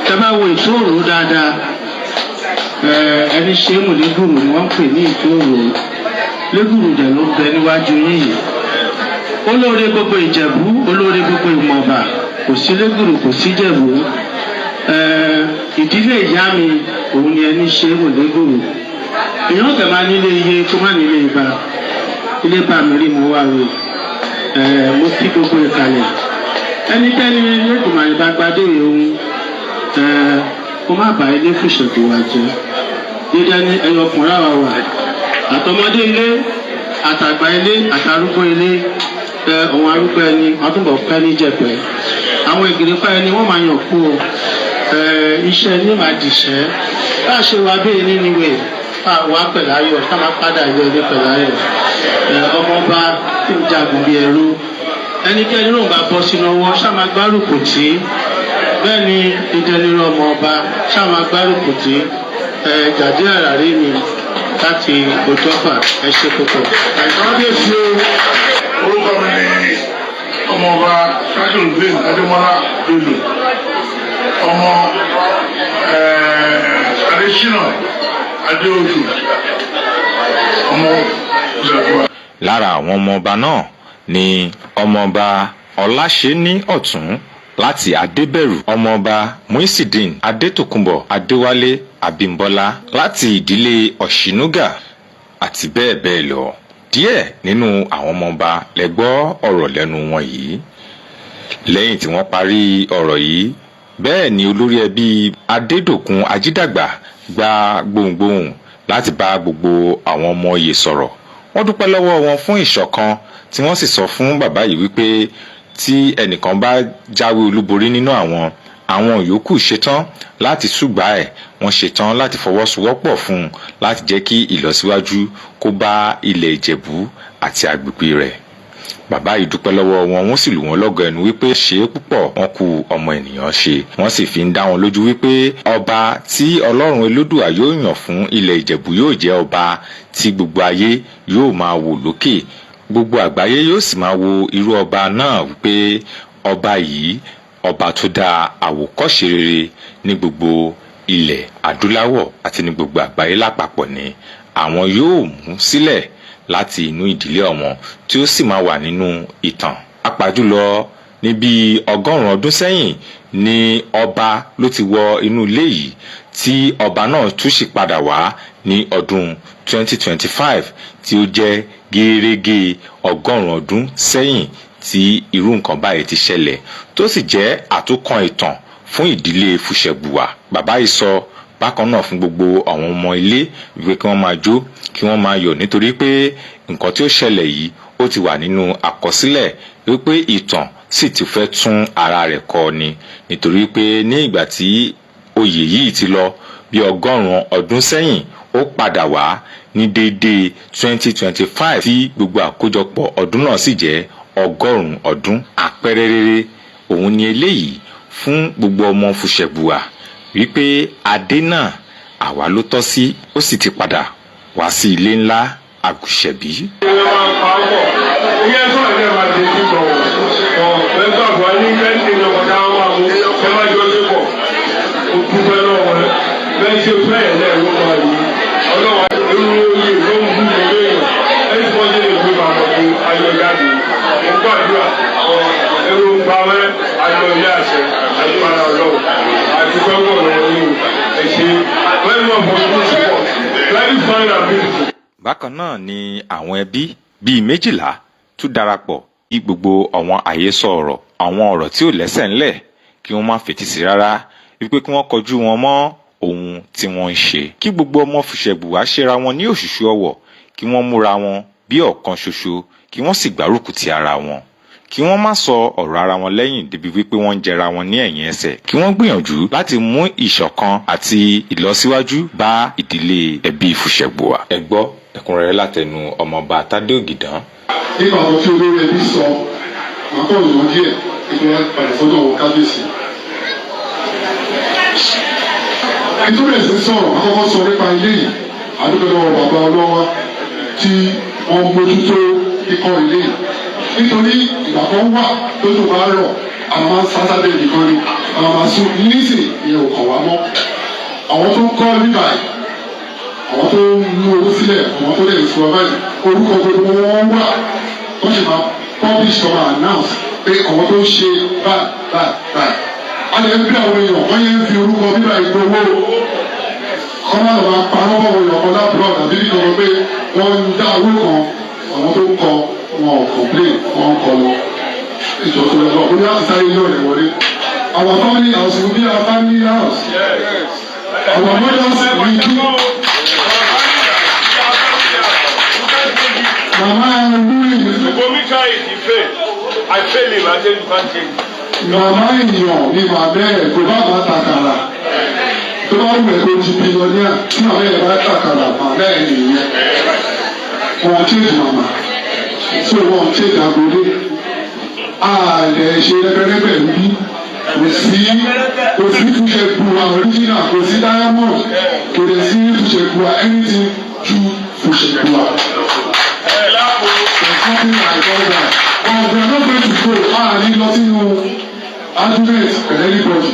Tẹ́ bá wo ìtòòrò dáadáa ẹni ṣe é mú lẹ́gùrù ni wọ́n pè ní ìtòòrò lẹ́gùrù dẹ̀ ló ń bẹ níwájú yìí. Olóore gbogbo Ìjẹ̀bú olóore gbogbo Ìmọ̀ọ̀bà kò sí lẹ́gùrù kò sí Ìjẹ̀bú. Ìdílé ìyá mi òun ni ẹni ṣe é mú lẹ́gùrù. Èèyàn kẹ̀ máa nílé iye tó má nílé ibà ilé bá mi rí mo wá rè mo kí gbogbo ìkàlẹ̀ ẹnikẹ́ni lẹ́gbọ̀n bá gbadé òun kó má bàa ilé fìṣẹ̀kù wa jẹ dídá ní ẹyọkùnrin àwa wà àtọmọdé ilé àtàgbà ilé àtàrúgbó ilé òun arúgbó ẹni àtúbọ̀ pẹ́ ní jẹ̀pẹ́ àwọn ìgbìrìpá ẹni wọ́n máa yàn kú o iṣẹ́ ní máa dìṣẹ́ bá a ṣe wá bẹ́ẹ̀ nínú ìwé wà pẹ̀láyọ̀ ká máa padà ilé ilé pẹ̀láyọ̀ ọmọọba tí ń jagun bí ẹrú ẹnikẹ́ni ló ń bá bọ́ sínú wọn ṣáà máa gbárùkù tí bẹ́ẹ̀ ni ìdẹnirọ̀ ọmọ ọba ṣáà máa gbárùkù tí Gàdí Àràrí mi láti Òjọ́fà ẹ ṣe púpọ̀. kábíyèsí orúkọ mi ní ọmọọba Tajudeen Adémọ́lá Bello ọmọ Adésínà Adéoṣù ọmọ ìjàgbá. lára àwọn ọmọọba náà ni ọmọọba Ọláṣẹ́ní Ọ̀tún láti Adébẹ̀rù, ọmọọba Muisideen Adétòkunbọ̀ Adéwálé Abímbọ́lá láti ìdílé Ọ̀ṣínúgà àti bẹ́ẹ̀ bẹ́ẹ̀ lọ. díẹ̀ nínú àwọn ọmọọba lẹ gbọ́ ọ̀rọ̀ lẹ́nu wọn yìí. lẹ́yìn tí wọ́n parí ọ̀rọ̀ yìí, bẹ́ẹ̀ ni olórí ẹbí Adédòkun Ajídàgbà gba gbohùngbohùn láti bá gbogbo àwọn ọmọ oyè sọ̀rọ̀. wọ́n dúpẹ́ lọ́wọ́ wọn fún ìṣọ̀kan tí wọ́n sì sọ fún bàbá yìí wípé tí ẹnìkan bá jáwé olúborí nínú àwọn yòókù ṣetán láti ṣùgbà ẹ̀, wọ́n ṣetán láti fọwọ́sowọ́pọ̀ fún un láti jẹ́ kí ìlọsíwájú kó bá ilẹ̀ Ìjẹ̀bú àti agbègbè rẹ̀. bàbá yìí dúpẹ́ lọ́wọ́ wọn, wọ́n sì lù wọ́n lọ́gọ ẹnu wípé ṣe é púpọ̀ wọn kú ọmọ ènìyàn ṣe. wọ́n sì fi ń dá wọn lójú wípé ọba tí Ọlọ́run Elédùà yóò yàn fún ilẹ̀ Ìjẹ̀bú yóò jẹ́ ọba tí gbogbo ayé yóò máa wò lókè, gbogbo àgbáyé yóò sì máa wo irú ọba náà wípé ọba yìí ọba tó dá àwòkọ́ṣe rere ní gbogbo ilẹ̀ adúláwọ̀ àti ní gbogbo àgbáyé lápapọ̀ ni àwọn yóò mú sílẹ̀ láti inú ìdílé ọ̀wọ́n tí ó sì máa wà nínú ìtàn. Àpàjùlọ ní bí 100 ọdún sẹ́yìn ni ọba ló ti wọ inú ilé yìí tí ọba náà tún sì padà wá ní ọdún 2025 tí ó jẹ́ gẹ́rẹ́gẹ́ 100 ọdún sẹ́yìn tí irú nǹkan báyìí ti ṣẹlẹ̀, tó sì jẹ́ àtúnkàn ìtàn fún ìdílé Fùṣẹ̀gbùwà. bàbá yìí sọ bákan náà fún gbogbo àwọn ọmọ ilé wípé kí wọ́n máa jó, kí wọ́n máa yọ̀, nítorí pé nǹkan tí ó ṣẹlẹ̀ yìí ó ti wà nínú àkọsílẹ̀ wípé ìtàn sì ti fẹ́ tún ara rẹ̀ kọ ni, nítorí pé ní ìgbà tí oyè yìí ti lọ bí 100 ọdún sẹ́yìn, ó padà wá ní déédéé 2025 tí gbogbo àkójọpọ̀ ọdún náà sì jẹ́ 100 ọdún. àpẹẹrẹ rere òun ni eléyìí fún gbogbo ọmọ Fùṣẹ̀gbùwà wípé adé náà àwa ló tọ́ sí, ó sì ti padà wá sí ilé ńlá Àgùṣẹ̀bí. bákan náà ni àwọn ẹbí bíi 12 tún darapọ̀ kí gbogbo àwọn àhesọ ọ̀rọ̀, àwọn ọ̀rọ̀ tí ò lẹ́sẹ̀ ńlẹ̀ kí wọ́n má fetí sí rárá, wípé kí wọ́n kọjú wọn mọ́ ohun tí wọ́n ń ṣe. kí gbogbo ọmọ Fùṣẹ̀gbùwà ṣera wọn ní òṣùṣù ọwọ̀, kí wọ́n múra wọn bí ọ̀kan ṣoṣo, kí wọ́n sì gbárùkù ti ara wọn, kí wọ́n má sọ ọ̀rọ̀ ara wọn lẹ́yìn débi wípé wọ́n ń jẹra wọn ní ẹ̀yìn ẹsẹ̀, kí wọ́n gbìyànjú láti mú ìṣọ̀kan àti ìlọsíwájú bá ìdílé ẹbí Fùṣẹ̀gbùwà. ẹ gbọ́ ẹ̀kúnrẹ́rẹ́ látẹnu ọmọọba Tádé Ògìdán. nípa àwọn tí olórí ẹbí sọ àkọ́ọ̀lù díẹ̀ ìjọba padà sọ́dọ̀ wọn kábíyèsí. nítorí ẹ̀sìn sọ̀rọ̀ àkọ́kọ́ sọ nípa ilé yìí, àdúgbò lọ́wọ́ bàbá ọlọ́wọ́ tí wọ́n mójútó kíkọ́ ilé yìí. nítorí ìgbà kan wà tó tó bá rọ̀ àwọn sátádé nìkan ni àwọn máa sún nísìn ìyẹn ò kàn wá mọ́. àwọn tó ń kọ́ nígbà yìí, àwọn tó ń mú owó sílẹ̀, àwọn tó lè sọ báyìí orúkọ gbogbo wọn wà, wọ́n sì máa publish or announce pé àwọn tó ń ṣe báyìí. a lè ń bí àwọn èèyàn wọ́n yẹn ń fi orúkọ bíbá ìgbowó kọ́má lọ́wọ́ apárọ́ bọ́wọ́ èèyàn kan lábúrò àbí bí kan pé wọ́n ń dá owó kan, àwọn tó ń kọ wọn ò complain, wọ́n ń kọ lọ. ìjọ tó lọ bóyá láti sáré ilé ọ̀rẹ́ wọlé. our family house will be our family house. our mothers will do. mama lórí mi. Omika is the fail. I fail him. I say you can't change. màmá ènìyàn ni màmá ẹ̀ kò bá bá takàrà. tó bá wù ẹ́ kó ti bílíọ̀nìà tí màmá ẹ̀ bá takàrà màmá ẹ̀ nìyẹn. wọ́n change màmá. so wọ́n change agolo. àlẹ́ ṣe rẹ́pẹ́rẹ́pẹ́ bí kò sí Fúṣẹ̀gbùwà original kò sí diamond kò lè sí Fúṣẹ̀gbùwà anything ju Fúṣẹ̀gbùwà. There's nothing like all that. But we are not going to go ní lọ sínú argument pẹ̀lú anybody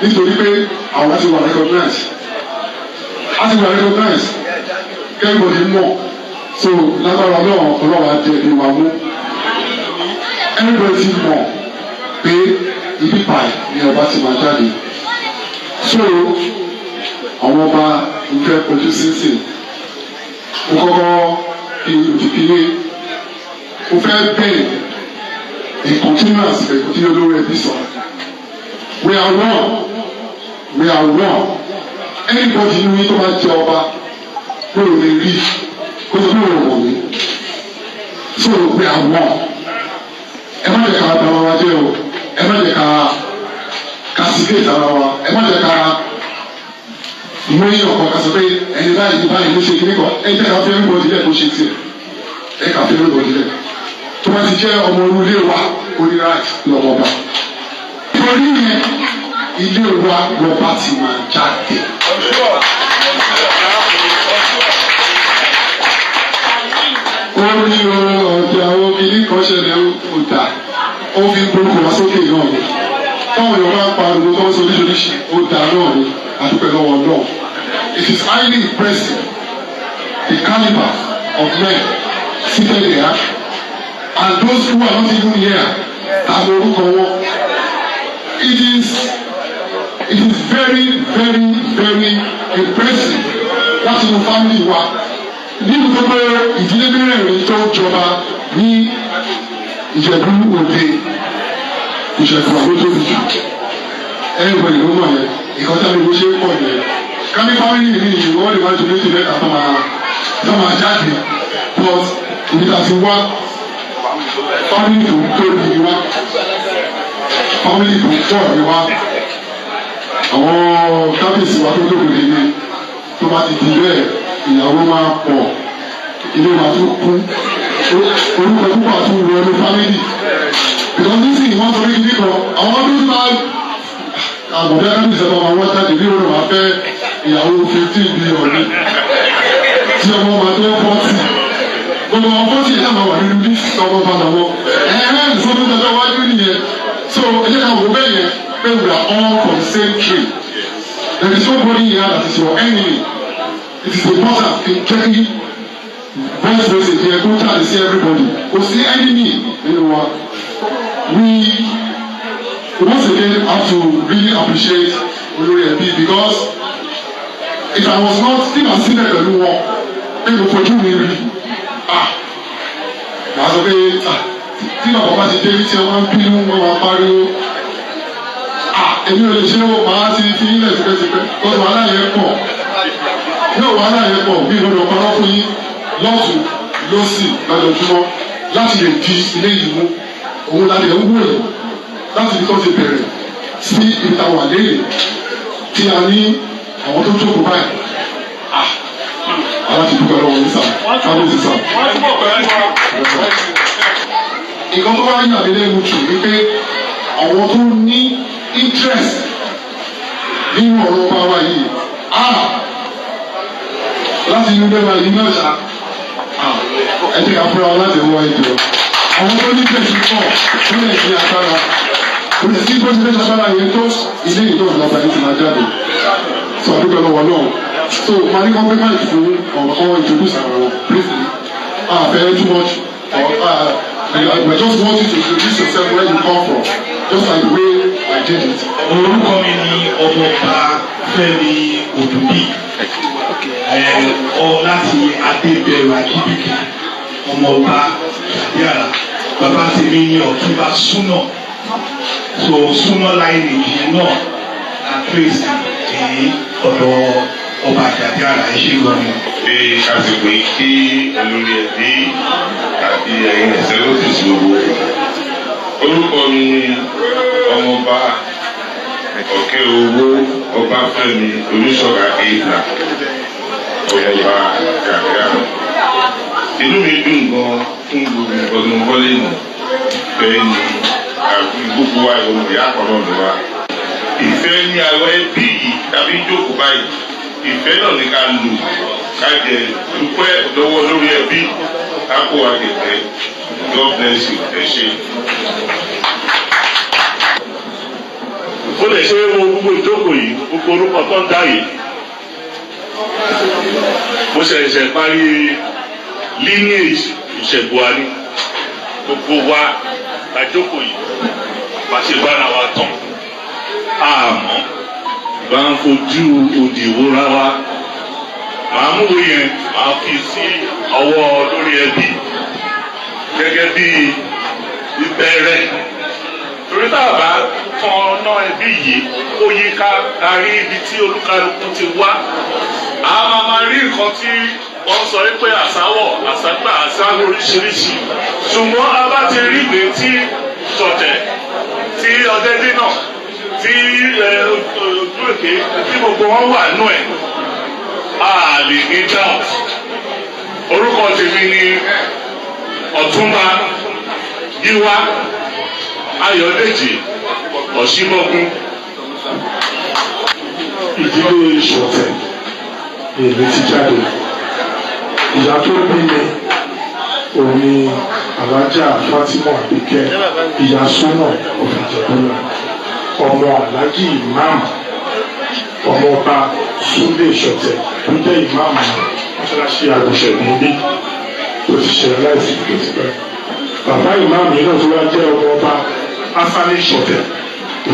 nítorí pé àwọn ti wà recognize everybody mọ̀ so lágbára ọlọ́wà jẹ́ ìwà mú everybody mọ̀ pé ibi pàì ni ọba ti máa jáde so àwọn ọba ìfẹ́ pẹ̀lú sínsìn mo kọ́kọ́ ìdíkìlé mo fẹ́ bẹ́ẹ̀ continuous continue olórí ẹbí sọ we are one anybody ní tó bá jẹ ọba kó ló lè rí kó tó lè wọ̀ mí so we are one ẹ má jẹ́ ká bàbá wa jẹ́ o ẹ má jẹ́ ká sígéètì ara wa ẹ má jẹ́ ká ìwé ọkọ̀ ká sọ pé ẹni báyìí ló ṣe kíní kan ẹ jẹ́ ká fẹ́ everybody lẹ̀ kó ṣe tiẹ̀ ẹ ká fẹ́ everybody lẹ̀ tó bá ti jẹ́ ọmọ ilé wa oníra lọ́wọ́ bá. Torí yẹn ilé wa lọ́ba ti máa jáde. Ó ní ọ̀dọ̀ àwọn kìíní kan ṣẹlẹ̀ ó dà ó fi ń gbórúkọ wá sókè náà ni. Táwọn èèyàn bá ń pariwo tó ń sọ oríṣiríṣi ó dà náà ni àdúpẹ́ lọ́wọ́ náà. It is highly impressive the calibre of men seated there. And those who are not even here, tàbí orúkọ wọn. It is very impressive láti inú family wa. Nínú gbogbo ìdílé mẹ́rẹ̀ẹ̀rin tó jọba ní Ìjẹ̀bú Òde Ìṣẹ̀gbà ló tóbi jù. Everybody ló mọ̀ yẹn, ìkọ́tà ni bó ṣe pọ̀ yẹn. Kámi family mi ni wọ́n lè máa jọ méjì mẹ́ta tó máa jáde. But ìdí àti wá. Family tó tóbi ni wá family tó pọ̀ ni wá àwọn kábíyèsí wa tó tóbi ni tó bá ti di bẹ́ẹ̀ ìyàwó máa pọ̀ ilé máa tún kún orúkọ púpọ̀ àti ìwọlé family because nísìnyí wọ́n sọ pé kìíní kan àwọn tó ti máa àbọ̀dá kábíyèsí ọba máa wọ́n jáde bí wọ́n máa fẹ́ ìyàwó 15 billion ní tí ọmọ máa tó 40 gbogbo àwọn fọ́ọ̀tì yẹn náà wà nínú ní ọmọ padà wọ ìsọdún tẹ̀lé wájú nìyẹn so ẹ̀jẹ̀ ká wò bẹ́ẹ̀ yẹn pé we are all from the same tree there is nobody here that is your enemy it is important in getting voice message here tó tà sí everybody kò sí enemy nínú wa we once again have to really appreciate olórí ẹbí because if I was not still as sílẹ̀ pẹ̀lú wọn pé mo fojú mi rí màá sọ pé tí bàbá bá ti dé tí wọ́n ń bínú wọ́n máa pariwo èmi ò lè ṣe é màá ti fi ilẹ̀ tipẹ́tipẹ́ lọ́sọ̀ wàhálà yẹn pọ̀ yóò wàhálà yẹn pọ̀ bí ìlú ọ̀pọ̀ náà fún yín lọ́tù lọ́sì lọ́jọ́júmọ́ láti lè di ilé yìí mú òun láti ẹ̀ ń wò yìí láti ibi tó ti bẹ̀rẹ̀ sí ibi táwọn àléèrè tí a ní àwọn tó jókòó báyìí aláti dúpẹ́ lọ́wọ́ ní sáà kábíyèsí sáà. Nǹkan tó wá yà mí lẹ́nu jù ni pé àwọn tó ní interest nínú ọ̀rọ̀ ọba wa yìí láti inú bẹ́ẹ̀ máa yí náà ṣá ẹ jẹ́ ká fúnra wa láti wọ ìjọ. Àwọn tó ní interest pọ̀ tó lè fi agbára kò lè sí bó ti fẹ́ ṣagbára yẹn tó ilé ìjọ ìjọba yìí ti máa jáde. Sọ àdúgbò lọ́wọ́ náà. So my compliment to all introduce our please. Very too much. We just want you to introduce yourself where you come from, just like the way I did it. Orúkọ mi ni Ọmọọba Fẹ́mi Òdùbí. Láti Adébẹ̀rù Akíbíkì, Ọmọọba Ṣàdíàrà. Bàbá tèmi ní Ọ̀túnba Súnà. So Súnà láìní yìí náà na praise ní ọ̀dọ̀ ọba Ṣàdíàrà ẹ ṣé gan ni. Ṣé àsìkò yìí kí olórí ẹbí àti ẹ̀yin ẹ̀sẹ̀ ló sì sí owó? Orúkọ mi ni Ọmọọba Ọ̀kẹ́ Owó Ọbáfẹ́mi Olúṣọ̀gá Èèlà Ọmọọba Ṣàdíàrà. Inú mi dùn gan fún gbogbo nǹkan tó ń wọlé nù bẹ́ẹ̀ ni gbogbo wa ọmọ ìyá kan náà ló wá. Ìfẹ́ ní àwọn ẹbí yìí tàbí jókòó báyìí ìfẹ́ náà ní ká lò ká jẹ dúpẹ́ lọ́wọ́ lórí ẹbí ká kó wa kẹ̀kẹ́. God bless you. Ẹ ṣé. Ó lè ṣe wo gbogbo ìjókòó yìí gbogbo orúkọ tó ń dá yìí. Mo ṣẹ̀ṣẹ̀ parí lineage ìṣẹ̀gbọ́ani gbogbo wa àjókòó yìí bá ṣe bára wa tán àmọ́ bá ń fojú òdì ìwúra wa màá múwo yẹn màá fi sí ọwọ́ lórí ẹbí gẹ́gẹ́ bí ìbẹ̀rẹ̀ torí tá a bá tán ọ̀nà ẹbí yìí ó yí ká rí ibi tí olúkálùkù ti wá a máa rí nǹkan tí wọ́n sọ pé àsáwọ̀ àságbà àsá lóríṣiríṣi ṣùgbọ́n a bá ti rí ìgbé tí ṣọ̀tẹ̀ tí ọdẹ́dẹ́ náà tí ojú èké tí gbogbo wọn wà nù ẹ̀ a lè ní doubt orúkọ tèmi ni Ọ̀túnba Gíwá Ayọ̀dèjì Ọ̀ṣíbọ́gún. Ìdílé Ṣọ̀tẹ̀ èmi ti jáde ìyá tó bí mi òun ni Alájà Fátímọ̀ Àbíkẹ́ ìyá súnà Ọ̀fìjẹ́bọ́lá ọmọ Aláàjì ìmáàmù ọmọọba Súndé Ṣọ̀tẹ̀ tó jẹ́ ìmáàmù mọ́ṣáláṣí Àgùnṣẹ̀gùn bí tó ti ṣe aláìsí tó ti pẹ́. Bàbá ìmáàmù yìí náà tó wá jẹ́ ọmọọba Afáni Ṣọ̀tẹ̀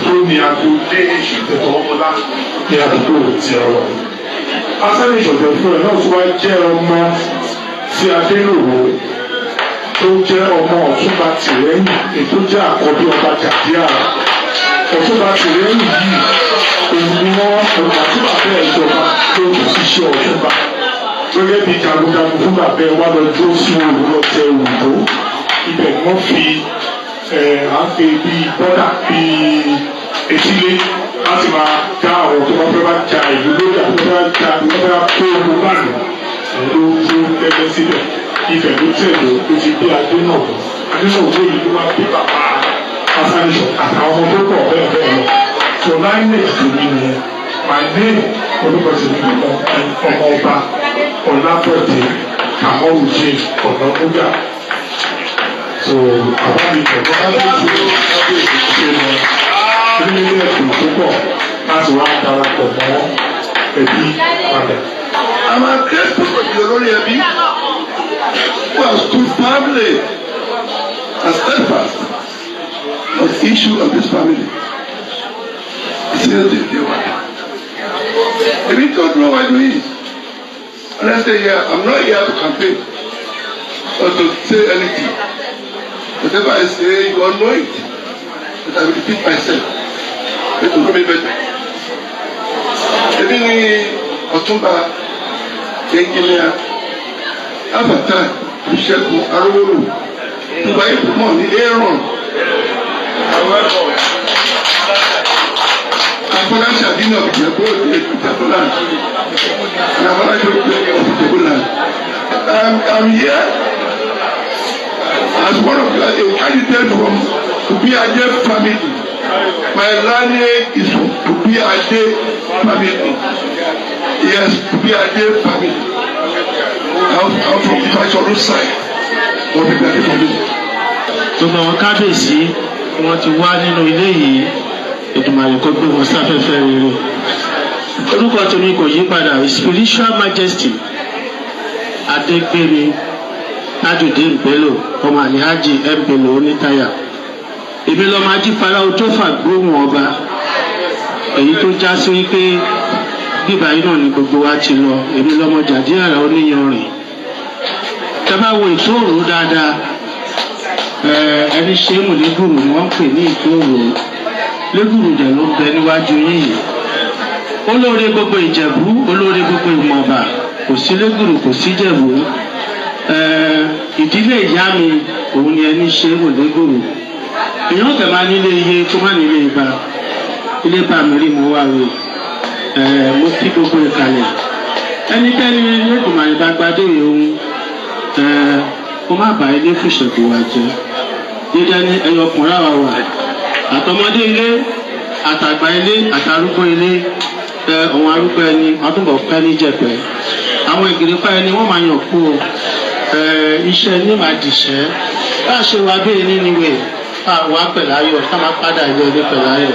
tó ní agboolé Ṣọ̀tẹ̀ tọwọ́bọlá ní àdúgbò ti ọ̀rọ̀. Afáni Ṣọ̀tẹ̀ fún ẹ̀ náà tó wá jẹ́ ọmọ tí Adélòwò tó jẹ́ ọmọ Ọ̀túnba Tìrẹ́yìn ètò jẹ́ àkọ́bí ọba Jàdíàrà. Ọ̀túnba Tìrẹ́yìn yìí òun ni wọ́n ọ̀nà tí bàbá ẹ̀ jọba tó kù sí iṣẹ́ Ọ̀túnba gẹ́gẹ́ bí jagunjagun fún bàbá ẹ̀ wá lọ dúró sí òru lọ́tẹ̀ òyìnbó ibẹ̀ wọ́n fi àpè bíi bọ́dà bíi etílé láti máa dá àwọn tó bá fẹ́ bá ja ìlú lórí àti tó bá ja tó bá kó ogun báàlù ló tó gẹ́gẹ́ síbẹ̀ ibẹ̀ ló tẹ̀lé ló ti gbé Adénàwó yìí ló máa bí bàbá Afáníṣọ̀ àtàwọn ọmọ tó pọ̀ bẹ́ẹ̀ bẹ́ẹ̀ lọ. So lineage to me nìyẹn my name orúkọ ti ní ọmọ ọba Ọlábọ̀dé Kàmọ́rùjì Ọ̀nàmúgà. So àwọn mi kẹ̀kọ́ kábíyèsí ṣe lọ nílé ẹ̀kọ́ púpọ̀ láti wá darapọ̀ mọ́ ẹbí padà. I'm a grateful for the olórí ẹbí who has stood firmly and steadfast on the issue of this family since the day one. Èmi tó dúró wájú yìí honestly here I'm not here to campaign or to say anything. Whatever I say, you all know it. But I will repeat myself. It will know me better. Èmi ni Ọ̀túnba Engineer Afata Ìṣẹ́gun Arówólò Tuba Ìpamọ́ ní Aaron. Afọláṣà Dínà Ìjẹ̀bú Ìjẹ̀búland. And Afọláṣà Ìjẹ̀búland. I'm here as one of a candidate from Tubiade family. My lineage is from Tubiade family. Yes, Tubiade family. I'm from the Fashoru side of the Tubiade family. Gbogbo àwọn kábíyèsí wọn ti wá nínú ilé yìí Èdùmàrè kó gbé wọn sáfẹ́fẹ́ rere. Orúkọ tèmi kò yí padà Spiritual Majesty Adégbémi Tajudeen Bello ọmọ Àlìhájì Bello Onítàyà. Èmi lọ́mọ ajífara tó fàgbóhùn ọba èyí tó já sí wípé bíbá yìí náà ni gbogbo wa ti lọ. Èmi lọ́mọ Jàdíàrà Oníyanrìn. Tẹ́ bá wo ìtòòrò dáadáa ẹni ṣe é mú lẹ́gùrù ni wọ́n ń pè ní ìtòòrò. Lẹ́gùrù dẹ̀ ló ń bẹ níwájú yìí. Olóore gbogbo Ìjẹ̀bú olóore gbogbo Ìmọ̀ọ̀bà kò sí lẹ́gùrù kò sí Ìjẹ̀bú. Ìdílé ìyá mi òun ni ẹni ṣe é mú lẹ́gùrù. Èèyàn kẹ̀ máa nílé iye tó má nílé ibà ilé bá mi rí mo wá rè mo kí gbogbo ìkàlẹ̀ ẹnikẹ́ni lẹ́dùnmáyé bá gbadé òun kó má bàa ilé fìṣẹ̀kù wa jẹ́ dídá ní ẹyọkùnrin àwa wà àtọmọdé ilé àtàgbà ilé àtàrúgbó ilé òun arúgbó ẹni wọn túbọ̀ pẹ́ níjẹ̀pẹ́ àwọn ìgbìrìpá ẹni wọ́n máa yàn kú o iṣẹ́ ní máa dìṣẹ́ bá a ṣe wá bẹ́ẹ̀ ní níwèé ká wá pẹ̀láyọ̀ ká máa padà ilé ilé pẹ̀láyọ̀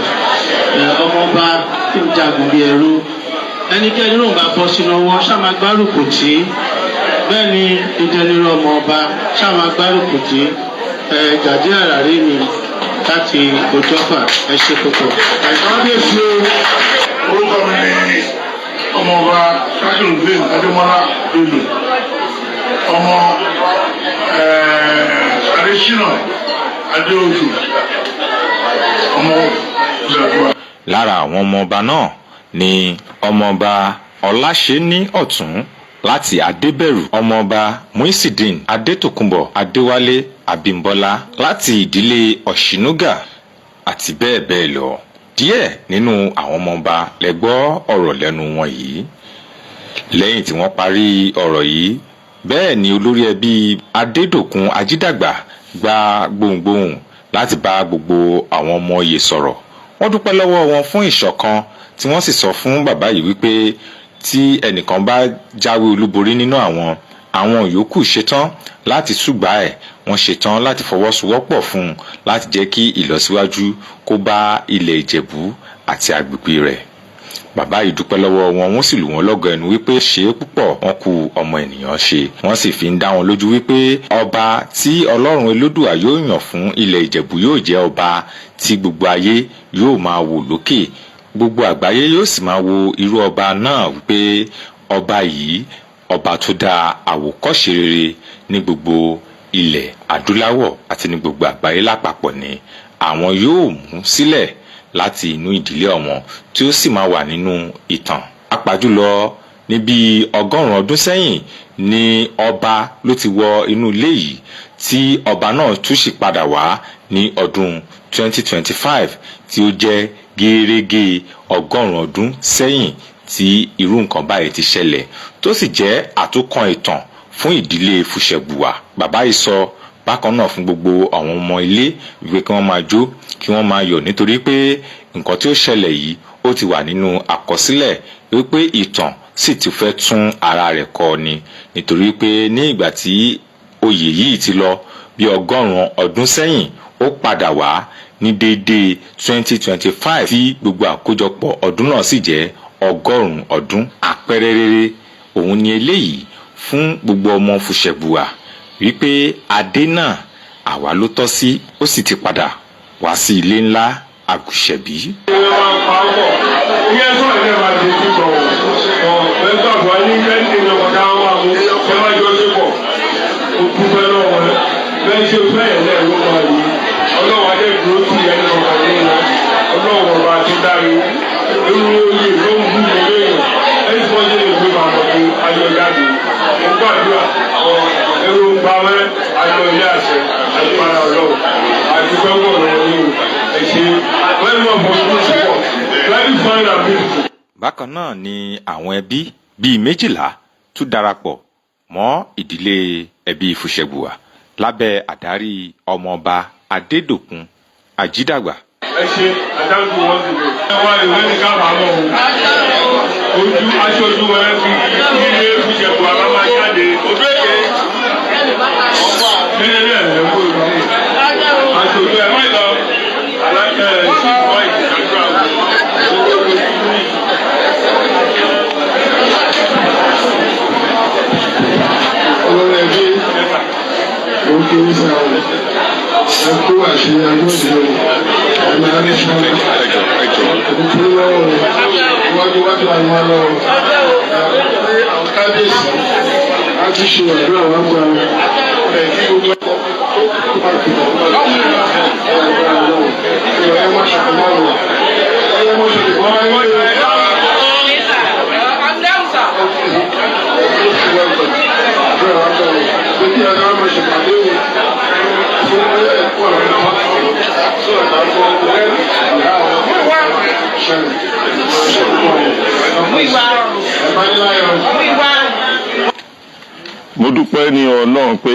ọmọọba tó ń jagun bí ẹrú ẹnikẹ́ni ló ń bá bọ́ sínú wọn ṣá máa gbárùkù tí bẹ́ẹ̀ ni ìdẹnirọ̀ ọmọọba ṣá máa gbárùkù tí Gàdí Àràrí mi láti Òjọ́fà ẹ ṣe púpọ̀. kábíyèsí orúkọ mi ní ọmọọba Tajudeen Adémọ́lá Bello ọmọ Adésínà Adéoṣù ọmọ ìjàdùà. lára àwọn ọmọọba náà ni ọmọọba Ọláṣẹ́ní Ọ̀tún láti Adébẹ̀rù, ọmọọba Muisideen Adétòkunbọ̀ Adéwálé Abímbọ́lá láti ìdílé Ọ̀ṣínúgà àti bẹ́ẹ̀ bẹ́ẹ̀ lọ. díẹ̀ nínú àwọn ọmọọba lẹ gbọ́ ọ̀rọ̀ lẹ́nu wọn yìí. lẹ́yìn tí wọ́n parí ọ̀rọ̀ yìí, bẹ́ẹ̀ ni olórí ẹbí Adédòkun Ajídàgbà gba gbohùngbohùn láti bá gbogbo àwọn ọmọ oyè sọ̀rọ̀. wọ́n dúpẹ́ lọ́wọ́ wọn fún ìṣọ̀kan tí wọ́n sì sọ fún bàbá yìí wípé tí ẹnìkan bá jáwé olúborí nínú àwọn yòókù ṣetán láti ṣùgbà ẹ̀, wọ́n ṣetán láti fọwọ́sowọ́pọ̀ fún un láti jẹ́ kí ìlọsíwájú kó bá ilẹ̀ Ìjẹ̀bú àti agbègbè rẹ̀. bàbá yìí dúpẹ́ lọ́wọ́ wọn, wọ́n sì lù wọ́n lọ́gọ ẹnu wípé ṣe é púpọ̀ wọn kú ọmọ ènìyàn ṣe. wọ́n sì fi ń dá wọn lójú wípé ọba tí Ọlọ́run Elédùà yóò yàn fún ilẹ̀ Ìjẹ̀bú yóò jẹ́ ọba tí gbogbo ayé yóò máa wò lókè. gbogbo àgbáyé yóò sì máa wo irú ọba náà wípé ọba yìí ọba tó dá àwòkọ́ṣe rere ní gbogbo ilẹ̀ adúláwọ̀ àti ní gbogbo àgbáyé lápapọ̀ ni àwọn yóò mú sílẹ̀ láti inú ìdílé ọ̀wọ́n tí ó sì máa wà nínú ìtàn. apàjùlọ ní bí 100 ọdún sẹ́yìn ni ọba ló ti wọ inú ilé yìí tí ọba náà tún sì padà wá ní ọdún 2025 tí ó jẹ́ gẹ́rẹ́gẹ́ 100 ọdún sẹ́yìn tí irú nǹkan báyìí ti ṣẹlẹ̀, tó sì jẹ́ àtúnkàn ìtàn fún ìdílé Fùṣẹ̀gbùwà. bàbá yìí sọ bákan náà fún gbogbo àwọn ọmọ ilé wípé kí wọ́n máa jó kí wọ́n máa yọ̀ nítorí pé nǹkan tí ó ṣẹlẹ̀ yìí ó ti wà nínú àkọsílẹ̀ wípé ìtàn sì ti fẹ́ tún ara rẹ̀ kọ ni, nítorí pé ní ìgbà tí oyè yìí ti lọ bí 100 ọdún sẹ́yìn ó padà wá ní déédéé 2025 tí gbogbo àkójọpọ̀ ọdún náà sì jẹ́ 100 ọdún. àpẹẹrẹ rere òun ni eléyìí fún gbogbo ọmọ Fùṣẹ̀gbùwà wípé adé náà àwa ló tọ́ sí, ó sì ti padà wá sí ilé ńlá Àgùṣẹ̀bí. Ọlọ́run adé dúró sí ẹni ọ̀gá nínú Ọlọ́run ọba tó dárí irú oyè ló ń bú mi lóyún ẹni tí wọ́n jẹ́ lè gbé màmá tó ayọ̀ jáde mo gbàdúrà ẹrù ń gbàwẹ́ ayọ̀ ilé àṣẹ àdúrà Ọlọ́run àdúgbò ọ̀rọ̀ yìí ẹ̀ṣẹ̀ very well for you support very fine and beautiful. bákan náà ni àwọn ẹbí bíi 12 tún darapọ̀ mọ́ ìdílé ẹbí Fùṣẹ̀gbùwà lábẹ́ àdarí ọmọọba Adédòkun Ajídàgbà. ẹ ṣe àdáńtò wọn sì lè. ẹ wá ìwé ní kábàámọ̀ o ojú aṣojú ẹ fi ilé Fùṣẹ̀gbùwà bá máa jáde ojú èké nílé ẹ̀ kó ìwé aṣojú ẹ má lọ alájẹ sí ìwọ ìdájọ́ àwọn olórí ẹbí òkè ìsàwọn ẹkú àti agbóhùn ẹ̀mí anífọ́n ìdílé lọ́wọ́ iwájú àwọn ọlọ́wọ́ àwọn kábíyèsí láti ṣe ọ̀dọ́ àwọn àgbà rẹ̀ kí gbogbo ẹ̀kọ́ pàtó ẹ̀ má ṣàkóso ẹ̀ má ṣàkóso mo dúpẹ́ ní Ọlọ́run pé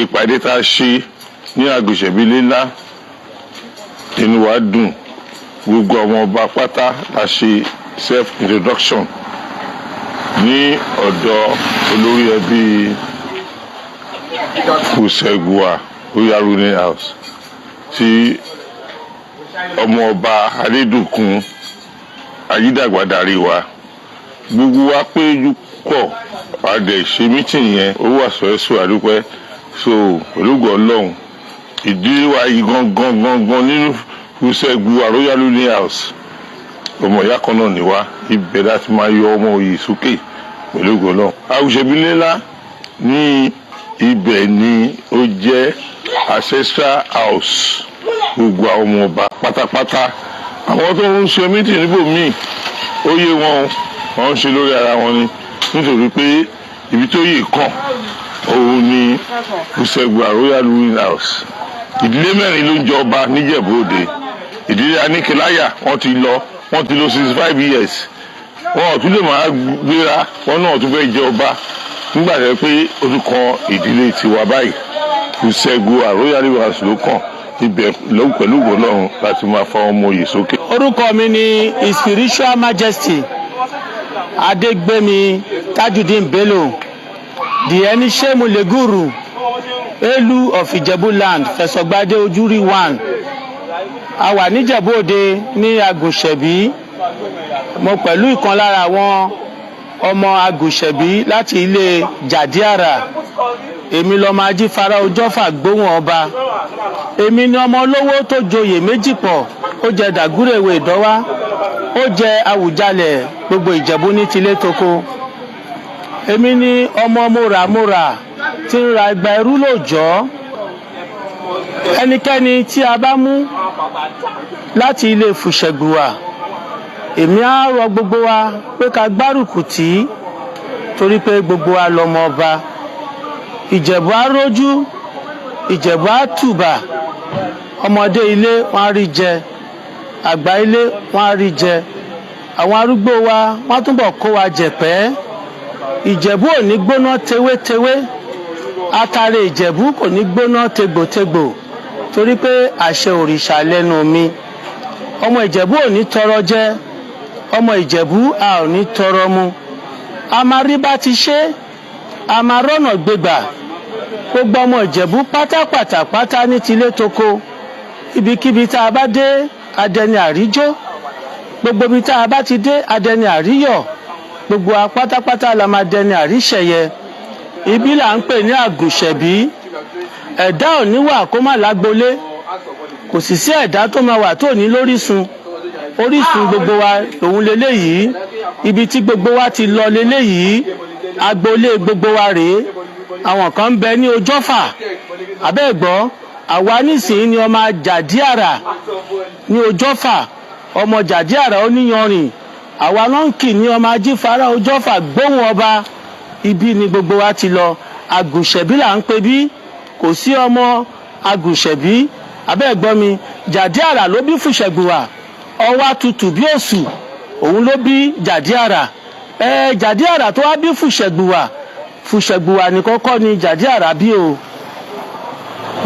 ìpàdé tá a ṣe ní Àgùṣẹ̀bí ńlá inú wa dùn gbogbo ọmọ ọba pátá la ṣe self introduction ní ọ̀dọ̀ olórí ẹbí Fùṣẹ̀gùwà Royal House tí ọmọ ọba Adédòkun Ayídàgbàdarí wa gbogbo wa péjú pọ̀ àdẹ̀ ṣe mítìn yẹn ó wà sọ́ẹ́sọ́ àdúpẹ́ so ológun ọlọ́run ìdílé wa yìí gangan nínú Fùṣẹ̀gùwà Royal House ọmọ ìyá kan náà ni wá ibẹ̀ láti máa yọ ọmọ òye sókè pẹ̀lú ògo náà. Àwùṣebílẹ̀ ńlá ní ibẹ̀ ni ó jẹ́ ancestral house gbogbo àwọn ọmọ ọba pátápátá àwọn tó ń ṣe mítìn níbòmíì ó yé wọn wọ́n ń ṣe lórí ara wọn ni nítorí pé ibi tó yè kàn òun ni Fùṣẹ̀gùwà Royal House ìdílé mẹ́rin ló ń jẹ ọba níjẹ̀bú òde ìdílé Aníkìláyà wọ́n ti lọ 65 years wọn ò tún lè máa gbéra wọn náà tún fẹ́ jẹ ọba nígbà tó pé orúkọ ìdílé tiwa báyìí Fùṣẹ̀gùwà Royal House ló kàn ibẹ̀ lóhùn pẹ̀lú Ọlọ́run láti máa fa ọmọ òye sókè. orúkọ mi ni His Spiritual Majesty Adégbémi Tajudeen Bello the Ẹniṣẹ́mu Leguru Elu of Ijebuland Fẹ̀sọ̀gbadé Ojúrí 1 a wà níjẹ̀bú òde ní Agùnṣẹ̀bí mo pẹ̀lú ìkan lára àwọn ọmọ Agùnṣẹ̀bí láti ilé Jàdíàrà èmi lọ́mọ Ajífara Ọjọ́fà gbóhùn ọba èmi ni ọmọ olówó tó joyè méjì pọ̀ ó jẹ Dàgúrèwé Ìdọ́wá ó jẹ Àwùjalẹ̀ gbogbo Ìjẹ̀bú ní tilé toko èmi ni ọmọ mòràmòrà tí ń ra ẹgbà ẹrú lóòjọ́ ẹnikẹ́ni tí a bá mú láti ilé Fùṣẹ̀gùwà èmi á rọ gbogbo wa pé ká gbárùkù tì í torí pé gbogbo wa lọmọ ọba Ìjẹ̀bú á rójú Ìjẹ̀bú á tùbà ọmọdé ilé wọn á rí jẹ àgbà ilé wọn á rí jẹ àwọn arúgbó wa wọn túbọ̀ kó wa jẹ̀pẹ́ Ìjẹ̀bú ò ní gbóná tewétewé atare Ìjẹ̀bú kò ní gbóná tegbòtegbò torí pé àṣẹ òrìṣà lẹ́nu mi ọmọ Ìjẹ̀bú ò ní tọrọ jẹ ọmọ Ìjẹ̀bú a ò ní tọrọ mu a máa rí bá ti ṣe a máa rọ́nà gbégbà gbogbo ọmọ Ìjẹ̀bú pátápátá ní tilé toko ibikíbi tá a bá dé adẹni àríjó gbogbo ibi tá a bá ti dé adẹni àríyọ̀ gbogbo a pátápátá la máa dẹni àríṣẹ̀yẹ ibi là ń pè ní Àgùnṣẹ̀bí ẹ̀dá ò ní wà kó má lágbolé kò sì sí ẹ̀dá tó máa wà tó ní lórísun orísun gbogbo wa òun leléyìí ibi tí gbogbo wa ti lọ leléyìí agboolé gbogbo wa rèé àwọn kan ń bẹ ní Ọjọ́fà abẹ́ẹ̀gbọ́ àwa nísìnyí ni ọmọ Jàdíàrà ní Ọjọ́fà ọmọ Jàdíàrà oníyanrìn àwa náà ń kì ní ọmọ Ajífara Ọjọ́fà gbóhùn ọba ibi ni gbogbo wa ti lọ Àgùnṣẹ̀bí là ń pè bí kò sí ọmọ Àgùnṣẹ̀bí abẹ́ẹ̀gbọ́ mi Jàdíàrà ló bí Fùṣẹ̀gùwà ọwá tutù bí òsù òun ló bí Jàdíàrà Jàdíàrà tó wá bí Fùṣẹ̀gùwà ní kọ́kọ́ ni Jàdíàrà bí o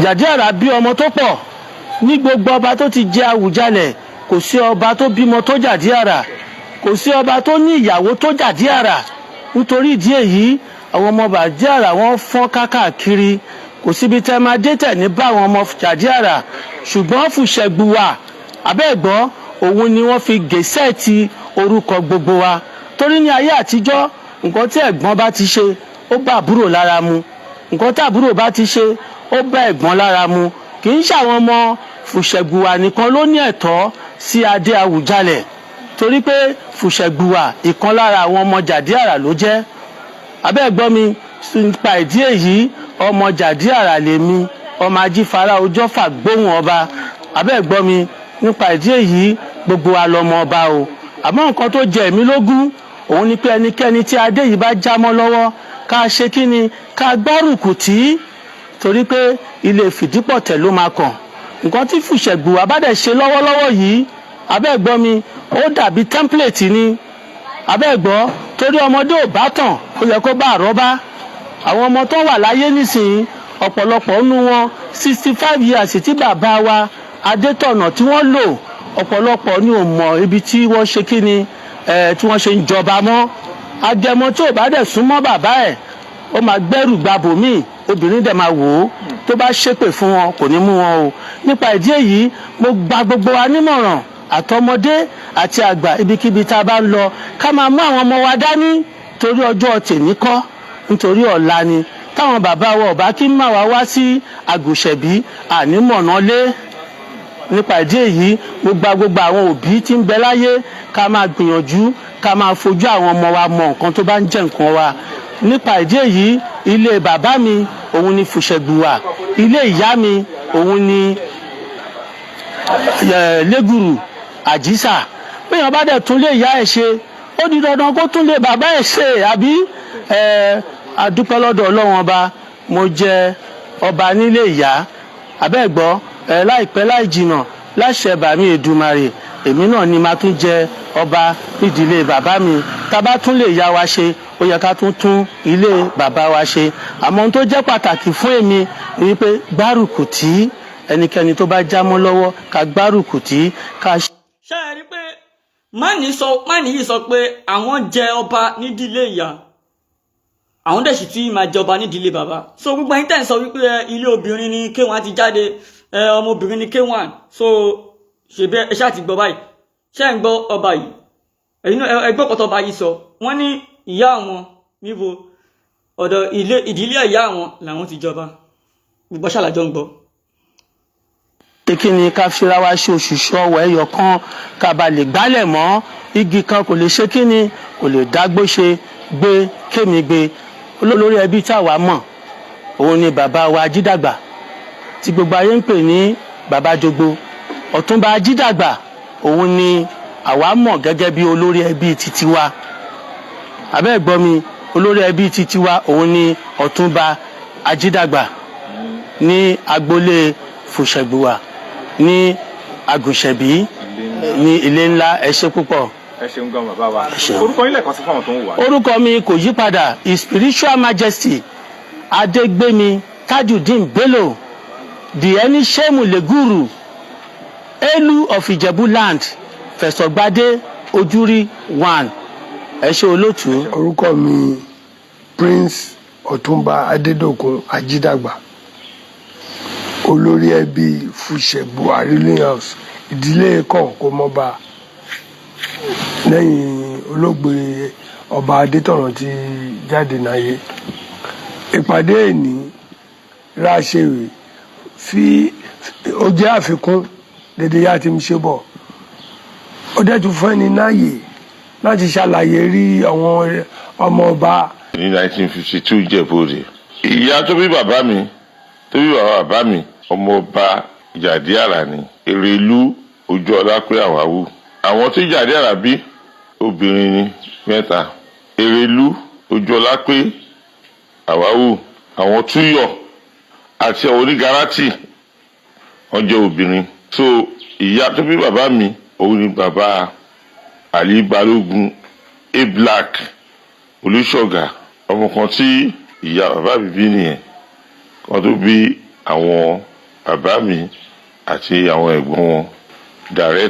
Jàdíàrà bí ọmọ tó pọ̀ ní gbogbo ọba tó ti jẹ Àwùjalẹ̀ kò sí ọba tó bímọ tó Jàdíàrà kò sí ọba tó ní ìyàwó tó Jàdíàrà nítorí ìdí èyí àwọn ọmọ Jàdíàrà wọ́n fọ́n káàkiri kò síbi tẹ́ máa dé tẹ̀ ní bá àwọn ọmọ Jàdíàrà ṣùgbọ́n Fùṣẹ̀gùwà abẹ́ẹ̀gbọ́ òun ni wọ́n fi gèsè ti orúkọ gbogbo wa torí ní ayé àtijọ́ nǹkan tí ẹ̀gbọ́n bá ti ṣe ó bá àbúrò lára mu nǹkan tí àbúrò bá ti ṣe ó bá ẹ̀gbọ́n lára mu kì í ṣàwọn ọmọ Fùṣẹ̀gùwà nìkan ló ní ẹ̀tọ́ sí adé Àwùjalẹ̀ torí pé Fùṣẹ̀gùwà ìkan lára àwọn ọmọ Jàdíàrà ló jẹ́ abẹ́ẹ̀gbọ́ mi nípa ìdí èyí ọmọ Jàdíàrà lèmi ọmọ Ajífara Ọjọ́fà gbóhùn ọba abẹ́ẹ̀gbọ́ mi nípa ìdí èyí gbogbo wa lọmọ ọba o àmọ́ nǹkan tó jẹ èmi lógún òun ni pé ẹnikẹ́ni tí adé yìí bá jámọ́ lọ́wọ́ ká ṣe kí ni ká gbárùkù tì í torí pé ilé fìdípọ̀tẹ̀ ló máa kàn nǹkan tí Fùṣẹ̀gùwà bá dẹ̀ ṣe lọ́wọ́lọ́wọ́ yìí abẹ́ẹ̀gbọ́ mi ó dàbí tẹ́ḿpìlẹ̀tì ni abẹ́ẹ̀gbọ́ torí ọmọdé ò bá tàn ó yẹ kó bá àrọ́bá àwọn ọmọ tó wà láyé nísìnyí ọ̀pọ̀lọpọ̀ nínú wọn 65 years tí bàbá wa Adétọ̀nà tí wọ́n lò ọ̀pọ̀lọpọ̀ ni ò mọ̀ ibi tí wọ́n ṣe kí ni tí wọ́n ṣe ń jọba mọ́. Agẹmọ tí ò bá dẹ̀ súnmọ́ bàbá ẹ̀ ó máa gbẹ́rù gbàbò míì, obìnrin dẹ̀ máa wò ó, tó bá ṣépè fún wọn kò ní mú wọn o. Nípa ìdí èyí mo gba gbogbo wa nímọ̀ràn, àtọmọdé àti àgbà, ibikíbi tá a bá ń lọ ká máa mú àwọn ọmọ wa dání torí ọjọ́ tèmi kọ́, nítorí ọ̀la ni. Táwọn bàbá wa ọ̀bá kí ń máa wá sí Àgùnṣẹ̀bí ànímọ̀nà lé. Nípa ìdí èyí mo gba gbogbo àwọn òbí tí ń bẹ láyé ká máa gbìyànjú ká máa fojú àwọn ọmọ wa mọ nǹkan tó bá ń jẹ́ nǹkan wa. Nípa ìdí èyí ilé bàbá mi òun ni Fùṣẹ̀gbùwà, ilé ìyá mi òun ni Légùrù Àjísà. Béèyàn bá dẹ̀ tún lé ìyá ẹ̀ ṣe ó di dandan kó tún lé bàbá ẹ̀ ṣe, àbí adúpẹ́ lọ́dọ̀ Ọlọ́run ọba mo jẹ ọba nílé ìyá. Abẹ́ẹ̀gbọ́ láìpẹ́ láì jìnà láṣẹ bàmí Èdùmàrè èmi náà ni máa tún jẹ ọba nídìílé bàbá mi. Tá a bá tún lè ìyá wa ṣe ó yẹ ká tún ilé bàbá wa ṣe. Àmọ́ ohun tó jẹ́ pàtàkì fún èmi ni wípé gbárùkù tí ẹnikẹ́ni tó bá jámọ́ lọ́wọ́ ká gbárùkù tí ká. ṣé ẹ rí pé máàní yìí sọ pé àwọn jẹ ọba nídìílé ìyá, àwọn dẹ̀ sì tún máa jọba nídìílé bàbá. So gbogbo ẹ̀yin tẹ́ ń sọ wípé ilé obìnrin ni K1 ti jáde, ọmọbìnrin ni K1, so ṣèbí ẹ ṣáà ti gbọ́ báyìí. Ṣé ń gbọ́ ọba yìí? ẹ̀yin ẹgbẹ́ ọ̀pọ̀tọ̀ ọba yìí sọ wọ́n ní ìyá àwọn níbo ọ̀dọ̀ ìdílé ìyá àwọn làwọn ti jọba. Gbogbo ṣàlàjọ ń gbọ́. Kí ni ká fira wa ṣe òṣùṣù ọwọ́ ẹyọ kan ká ba lè gbálẹ̀ mọ́, igi kan kò lè ṣe kí ni kò lè dágbó ṣe gbé kémi gbé. Olórí ẹbí táwa mọ̀ òun ni bàbá wa Ajídàgbà tí gbogbo ayé ń pè ní bàbá Jogbo. Ọ̀túnba Ajídàgbà òun ni àwa mọ̀ gẹ́gẹ́ bí olórí ẹbí titi wa. Abẹ́ẹ̀gbọ́ mi, olórí ẹbí titi wa òun ni Ọ̀túnba Ajídàgbà ní agboolé Fùṣẹ̀gbùwà ní Àgùnṣẹ̀bí ní ilé ńlá. Ẹ ṣé púpọ̀. Ẹ ṣeun gan bàbá wa. Orúkọ yín lẹ́ẹ̀kan sí fún àwọn tó ń wà. Orúkọ mi kò yí padà, His Spiritual Majesty Adégbémi Tajudeen Bello, the Ẹniṣẹ́mù Légùrù Elu of Ìjẹ̀bú Land, Fẹ̀sọ̀gbádé Ojúrí 1. Ẹ ṣé olóòtú. Orúkọ mi Prince Ọ̀túnba Adédòkun Ajídàgbà, olórí ẹbí Fùṣẹ̀gbùwà Ruling House, ìdílé Kọ̀ǹkọ̀mọ́ba lẹ́yìn olóògbé ọba Adétọ̀nà ti jáde náyé. Ìpàdé ẹni ráṣẹ̀wé fi ó jẹ́ àfikún dédé yá ti ń ṣe bọ̀. Ó dẹ̀ tún fún ẹni náàyè láti ṣàlàyé rí àwọn ọmọ ọba. Ní 1952 Ìjẹ̀bú-Òde, ìyá tó bí bàbá mi ọmọ ọba Ìjàdí Àrà ní Èrèlú Ojú-Ọlápé Àwáwú. Àwọn tí Ìjàdí Àrà bí obìnrin ni 3, Èrèlú Ojú-Ọlápé Àwáwú, àwọn Túyọ̀ àti àwọn Onígarátì wọ́n jẹ́ obìnrin. So ìyá tó bí bàbá mi òun ni bàbá Àlí Balógun A-Black Olúṣọ̀gà. Ọmọ kan tí ìyá bàbá mi bí nìyẹn, kan tó bí àwọn bàbá mi àti àwọn ẹ̀gbọ́n wọn direct.